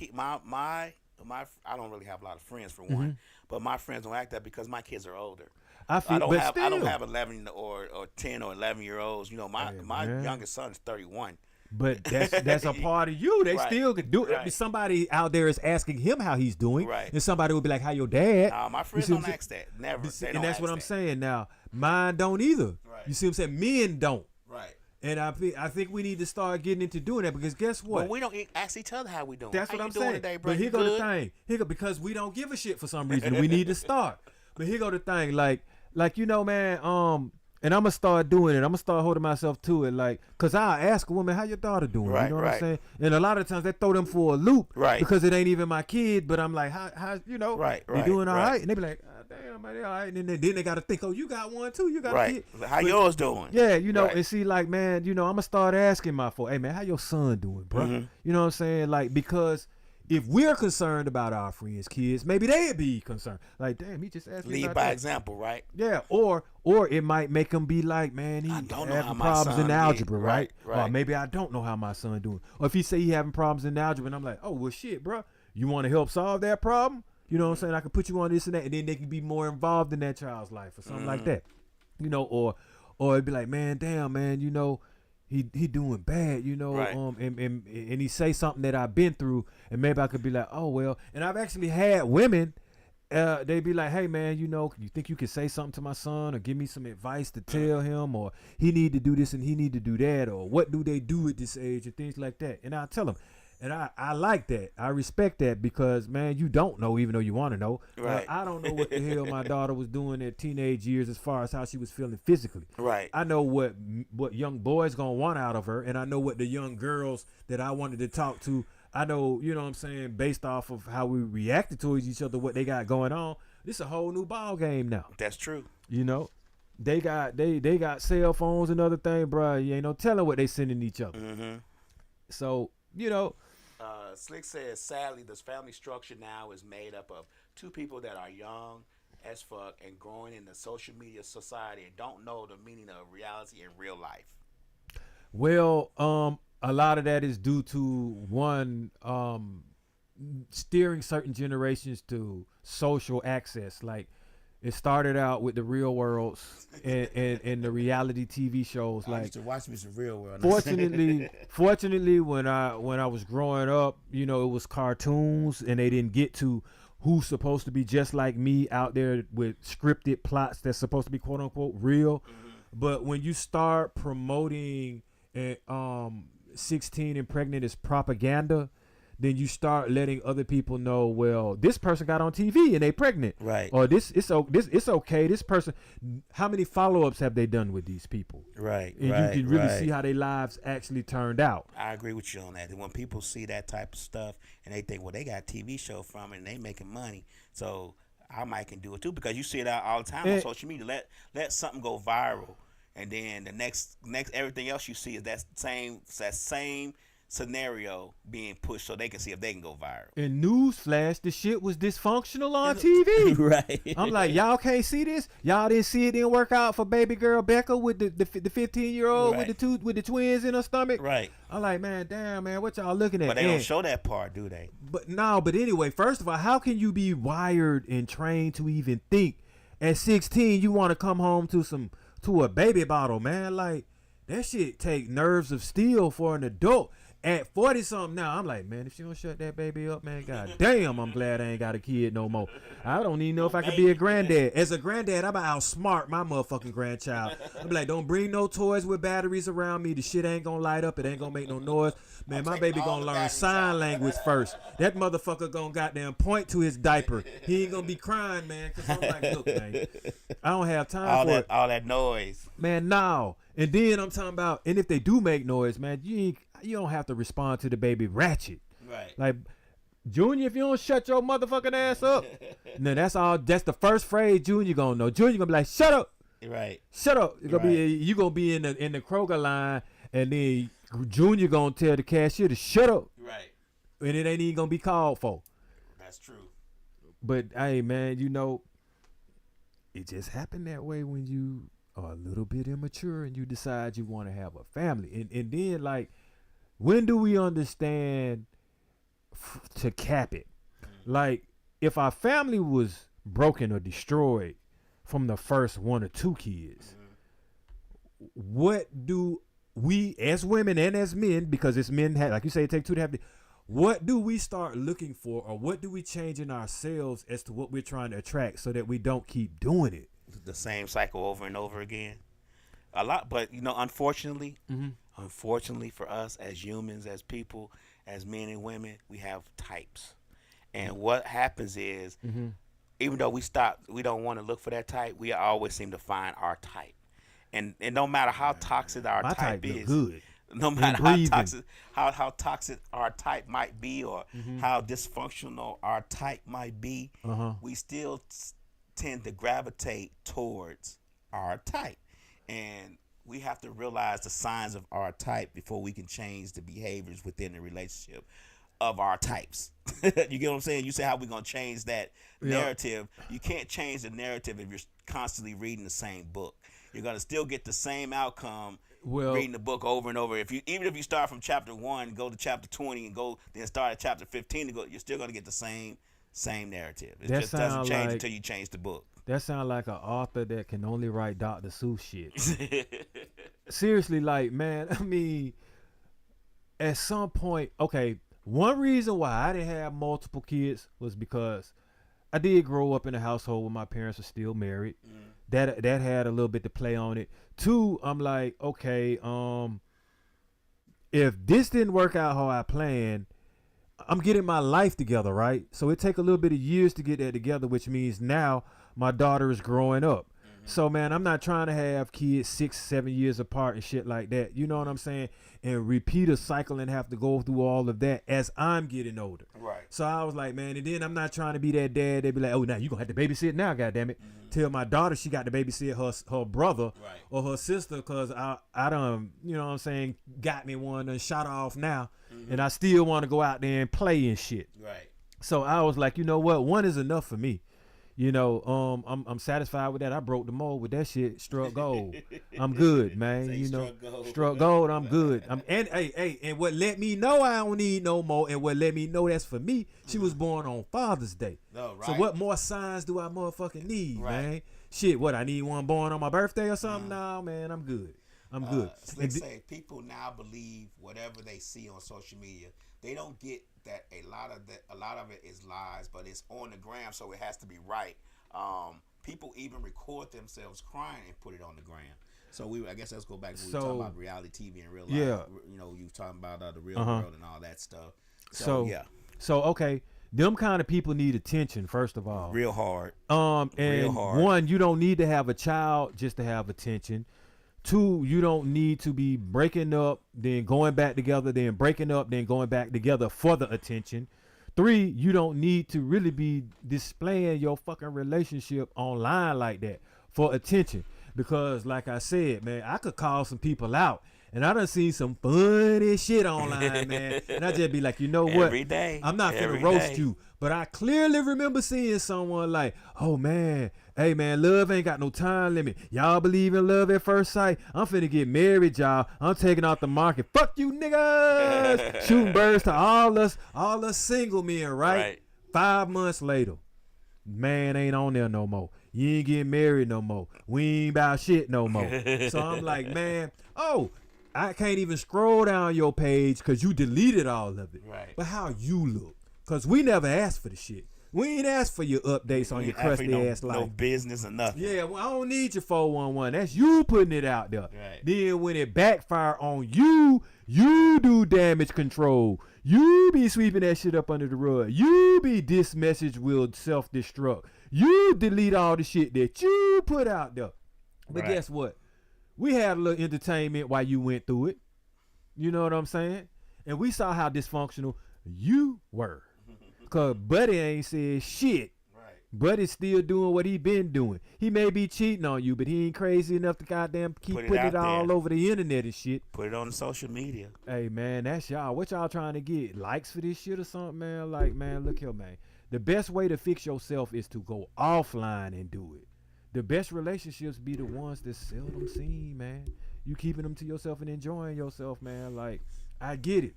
I don't really have a lot of friends for Mm-hmm. one, but my friends don't act that because my kids are older. I feel, I don't but have still. 11 or 10 or 11-year-olds. My man. youngest son is 31. But that's a part of you. They Right. still could do it. Right. Somebody out there is asking him how he's doing, Right. and somebody will be like, "How your dad?" Nah, my You friends see what don't I'm ask that. Never. saying? They And don't that's ask what I'm that. saying. Now, mine don't either. Right. You see what I'm saying? Men don't. Right. And I think we need to start getting into doing that because guess what? But we don't ask each other how we doing. That's how what you I'm doing saying. today, bro? But here You go the good? thing. Because we don't give a shit for some reason. We need to start. But here go the thing. Like man. And I'm gonna start doing it. I'm gonna start holding myself to it. Like, cause I ask a woman, how your daughter doing? Right, You know what right. I'm saying? And a lot of times they throw them for a loop. Right. Because it ain't even my kid. But I'm like, how Right, they right, doing all right. right? And they be like, oh, damn, man, they all right. And then they gotta think, oh, you got one too. You got a Right. kid. How But- yours doing? Yeah, Right. and see, like, man, I'm gonna start asking my folks, hey, man, how your son doing, bro? Mm-hmm. You know what I'm saying? Like, because if we're concerned about our friends' kids, maybe they'd be concerned. Like, damn, he just asked me Lead about by that. example, right? Yeah, or it might make them be like, man, he I don't know having how my problems son in did. algebra, right? Right, Or right. maybe I don't know how my son doing. Or if he say he having problems in algebra, and I'm like, oh, well, shit, bro, you want to help solve that problem? You know what I'm saying? I can put you on this and that, and then they can be more involved in that child's life or something like that. Or it'd be like, man, damn, man, he doing bad, Right. and he say something that I've been through, and maybe I could be like, oh well. And I've actually had women, they be like, hey man, you think you could say something to my son or give me some advice to tell him, or he need to do this and he need to do that, or what do they do at this age and things like that. And I tell them, and I like that. I respect that because, man, you don't know even though you want to know. Right. I don't know what the hell my daughter was doing at teenage years as far as how she was feeling physically. Right. I know what young boys gonna want out of her, and I know what the young girls that I wanted to talk to. I know, you know what I'm saying, based off of how we reacted towards each other, what they got going on. This a whole new ball game now. That's true. They got cell phones and other things, bro. You ain't no telling what they sending each other. Mm-hmm. So Slick says, sadly, this family structure now is made up of two people that are young as fuck and growing in the social media society and don't know the meaning of reality in real life. well, a lot of that is due to one steering certain generations to social access. Like, it started out with the Real Worlds and the reality TV shows. I Like, used to watch me some Real World. fortunately, when I was growing up, it was cartoons, and they didn't get to who's supposed to be just like me out there with scripted plots that's supposed to be quote unquote real. But when you start promoting 16 and pregnant as propaganda, then you start letting other people know, well, this person got on TV and they pregnant. Right. Or it's okay. This person, how many follow-ups have they done with these people? Right. And you can really see how their lives actually turned out. I agree with you on that. When people see that type of stuff and they think, well, they got a TV show from it and they making money, so I might can do it too, because you see it out all the time on social media. Let something go viral, and then the next everything else you see is that same scenario being pushed so they can see if they can go viral. And newsflash, the shit was dysfunctional on TV. Right. I'm like, y'all can't see this. Y'all didn't see it didn't work out for baby girl Becca with the 15-year-old Right. with the twins in her stomach. Right. I'm like, man, damn, man, what y'all looking at? But they And- don't show that part, do they? But anyway, first of all, how can you be wired and trained to even think At 16, you want to come home to a baby bottle, man. Like, that shit take nerves of steel for an adult. At 40 something now, I'm like, man, if she don't shut that baby up, man, god damn, I'm glad I ain't got a kid no more. I don't even know if I could be a granddad. As a granddad, I'm about to outsmart my motherfucking grandchild. I'm like, don't bring no toys with batteries around me. The shit ain't gonna light up. It ain't gonna make no noise. Man, my baby gonna learn sign language first. That motherfucker gonna goddamn point to his diaper. He ain't gonna be crying, man, because I'm like, look, man, I don't have time for it. All that noise. Man, no. And then I'm talking about, and if they do make noise, man, you don't have to respond to the baby ratchet. Right. Like, Junior, if you don't shut your motherfucking ass up, then that's the first phrase Junior gonna know. Junior gonna be like, shut up. Right. Shut up. You gonna be in the Kroger line, and then Junior gonna tell the cashier to shut up. Right. And it ain't even gonna be called for. That's true. But hey, man, it just happened that way when you are a little bit immature and you decide you want to have a family. And then, like, when do we understand to cap it? Like, if our family was broken or destroyed from the first 1 or 2 kids, what do we as women and as men, because it's men, like you say, it take 2 to have, what do we start looking for, or what do we change in ourselves as to what we're trying to attract so that we don't keep doing it? The same cycle over and over again. A lot, but unfortunately, unfortunately for us as humans, as people, as men and women, we have types. And what happens is, even though we don't want to look for that type, we always seem to find our type. And no matter how toxic our type is, good. No matter how toxic our type might be, or how dysfunctional our type might be, we still tend to gravitate towards our type. And we have to realize the signs of our type before we can change the behaviors within the relationship of our types. You get what I'm saying? You say, how we going to change that narrative? You can't change the narrative if you're constantly reading the same book. You're going to still get the same outcome reading the book over and over. Even if you start from chapter 1, go to chapter 20, and then start at chapter 15 you're still going to get the same narrative. It just doesn't change until you change the book. That sounds like an author that can only write Dr. Seuss shit. Seriously, like, man, I mean, at some point, okay, one reason why I didn't have multiple kids was because I did grow up in a household where my parents were still married. That had a little bit to play on it. 2, I'm like, okay, if this didn't work out how I planned, I'm getting my life together, right? So it take a little bit of years to get that together, which means now my daughter is growing up. So, man, I'm not trying to have kids 6-7 years apart and shit like that. You know what I'm saying? And repeat a cycle and have to go through all of that as I'm getting older. Right. So I was like, man, and then I'm not trying to be that dad. They be like, oh, now you gonna have to babysit now, goddammit. Tell my daughter she got to babysit her brother or her sister, because I done, you know what I'm saying, got me one and shot off now, and I still want to go out there and play and shit. Right. So I was like, you know what, 1 is enough for me. You know, I'm satisfied with that. I broke the mold with that shit. Struck gold. I'm good, man. You know, struck gold. I'm good. And what let me know I don't need no more, and what let me know that's for me, she was born on Father's Day. Oh, right. So what more signs do I motherfucking need, man? Shit, what, I need one born on my birthday or something? No, man, I'm good. I'm good. Slick say people now believe whatever they see on social media. They don't get that a lot of it is lies, but it's on the gram, so it has to be right. People even record themselves crying and put it on the gram. So I guess let's go back to we were talking about reality TV and real life. Yeah. You know, you talking about the real world and all that stuff. So okay, them kind of people need attention, first of all. Real hard. And real hard. 1, you don't need to have a child just to have attention. 2, you don't need to be breaking up, then going back together, then breaking up, then going back together for the attention. 3, you don't need to really be displaying your fucking relationship online like that for attention. Because like I said, man, I could call some people out, and I done seen some funny shit online, man. And I just be like, you know what? Every day. I'm not finna roast you, but I clearly remember seeing someone like, oh man, hey man, love ain't got no time limit. Y'all believe in love at first sight? I'm finna get married, y'all. I'm taking off the market. Fuck you niggas. Shooting birds to all us single men, right? 5 months later, man ain't on there no more. You ain't getting married no more. We ain't about shit no more. So I'm like, man, I can't even scroll down your page because you deleted all of it. Right. But how you look? Because we never asked for the shit. We ain't asked for your updates on your crusty ass life. No business or nothing. Yeah, well, I don't need your 411. That's you putting it out there. Right. Then when it backfire on you, you do damage control. You be sweeping that shit up under the rug. You be this message will self-destruct. You delete all the shit that you put out there. But Right. guess what? We had a little entertainment while you went through it. You know what I'm saying? And we saw how dysfunctional you were. Cause Buddy ain't said shit. Right. Buddy's still doing what he been doing. He may be cheating on you, but he ain't crazy enough to goddamn keep Put it putting it out all there. over the internet and shit. Put it on the social media. Hey man, that's y'all. What y'all trying to get? Likes for this shit or something, man? Like, man, look here, man. The best way to fix yourself is to go offline and do it. The best relationships be the ones that seldom seen, man. You keeping them to yourself and enjoying yourself, man. Like, I get it.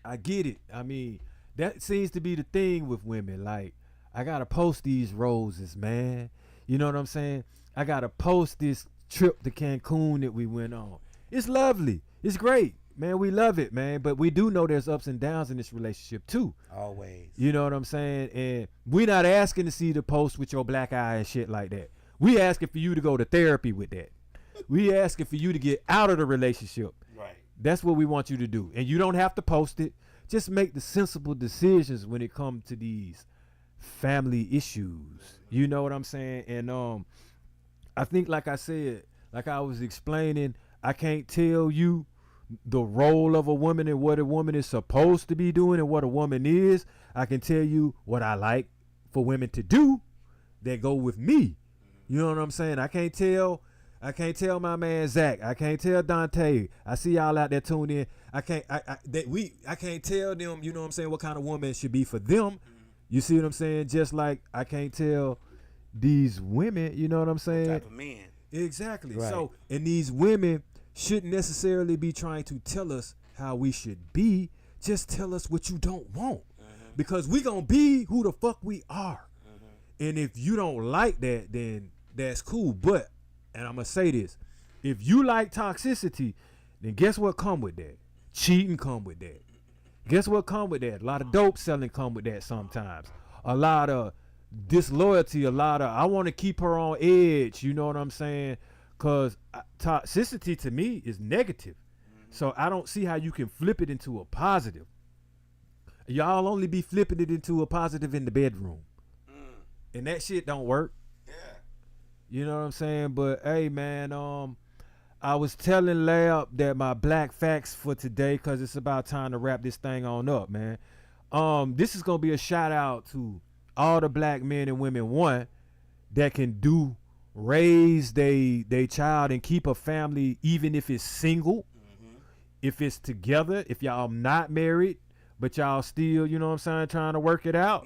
I mean, that seems to be the thing with women. Like, I gotta post these roses, man. You know what I'm saying? I gotta post this trip to Cancun that we went on. It's lovely. It's great, man. We love it, man. But we do know there's ups and downs in this relationship too. Always. You know what I'm saying? And we're not asking to see the post with your black eye and shit like that. We asking for you to go to therapy with that. We asking for you to get out of the relationship. Right. That's what we want you to do. And you don't have to post it. Just make the sensible decisions when it comes to these family issues. You know what I'm saying? And I think, like I said, like I was explaining, I can't tell you the role of a woman and what a woman is supposed to be doing and what a woman is. I can tell you what I like for women to do that go with me. You know what I'm saying? I can't tell my man Zach. I can't tell Dante. I see y'all out there tuned in. I can't tell them, you know what I'm saying, what kind of woman should be for them. You see what I'm saying? Just like I can't tell these women, you know what I'm saying? Type of men. Exactly. Right. So, and these women shouldn't necessarily be trying to tell us how we should be. Just tell us what you don't want. Because we gonna be who the fuck we are. And if you don't like that, then that's cool. But, and I'm gonna say this, if you like toxicity, then guess what come with that? Cheating come with that. Guess what come with that? A lot of dope selling come with that sometimes. A lot of disloyalty, a lot of, I want to keep her on edge, you know what I'm saying? Because toxicity to me is negative. So I don't see how you can flip it into a positive. Y'all only be flipping it into a positive in the bedroom. And that shit don't work. Yeah. You know what I'm saying? But hey, man, I was telling Lab that my black facts for today, because it's about time to wrap this thing on up, man. This is gonna be a shout out to all the black men and women, one, that can raise they child and keep a family, even if it's single, if it's together, if y'all not married, but y'all still, you know what I'm saying, trying to work it out.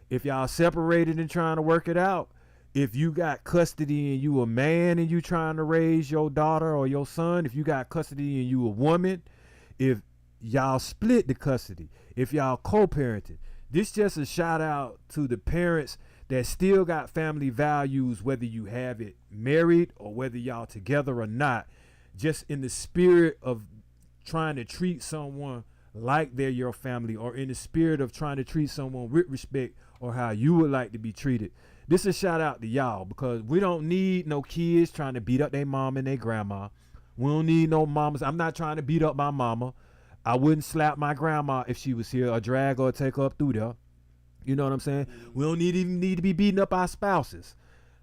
If y'all separated and trying to work it out, if you got custody and you a man and you trying to raise your daughter or your son, if you got custody and you a woman, if y'all split the custody, if y'all co-parenting, this just a shout out to the parents that still got family values, whether you have it married or whether y'all together or not, just in the spirit of trying to treat someone like they're your family, or in the spirit of trying to treat someone with respect or how you would like to be treated. This is a shout out to y'all, because we don't need no kids trying to beat up their mom and their grandma. We don't need no mamas. I'm not trying to beat up my mama. I wouldn't slap my grandma if she was here, or drag her or take her up through there. You know what I'm saying? We don't even need to be beating up our spouses.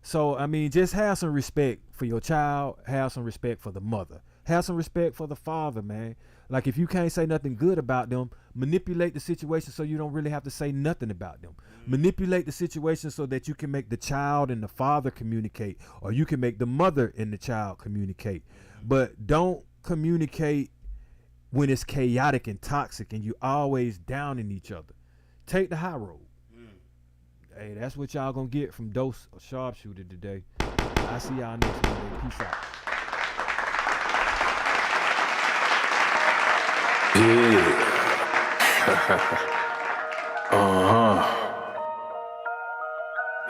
So, I mean, just have some respect for your child. Have some respect for the mother. Have some respect for the father, man. Like, if you can't say nothing good about them, manipulate the situation so you don't really have to say nothing about them. Manipulate the situation so that you can make the child and the father communicate, or you can make the mother and the child communicate. But don't communicate when it's chaotic and toxic and you always downing each other. Take the high road. Hey, that's what y'all gonna get from Dose Sharpshooter today. I see y'all next Monday. Peace out.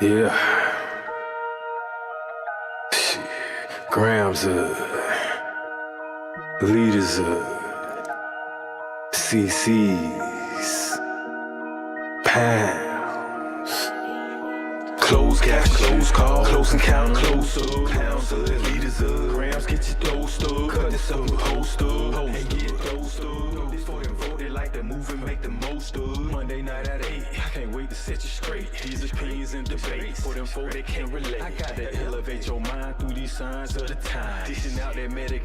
Yeah. Grams Hood, Leaders Hood, CC's, Pounds, close cash, close call, close encounter, close up, Pounds Hood, Leaders Hood, Grams get your dose up, cut this up, host up, and get dosed up. This for them vote, they like to move and make the most of. Monday night at 8, I can't wait to set you straight. These opinions and debates, for them folk they can't relate. I got to elevate your mind through these signs of the time. Dishing out that medication.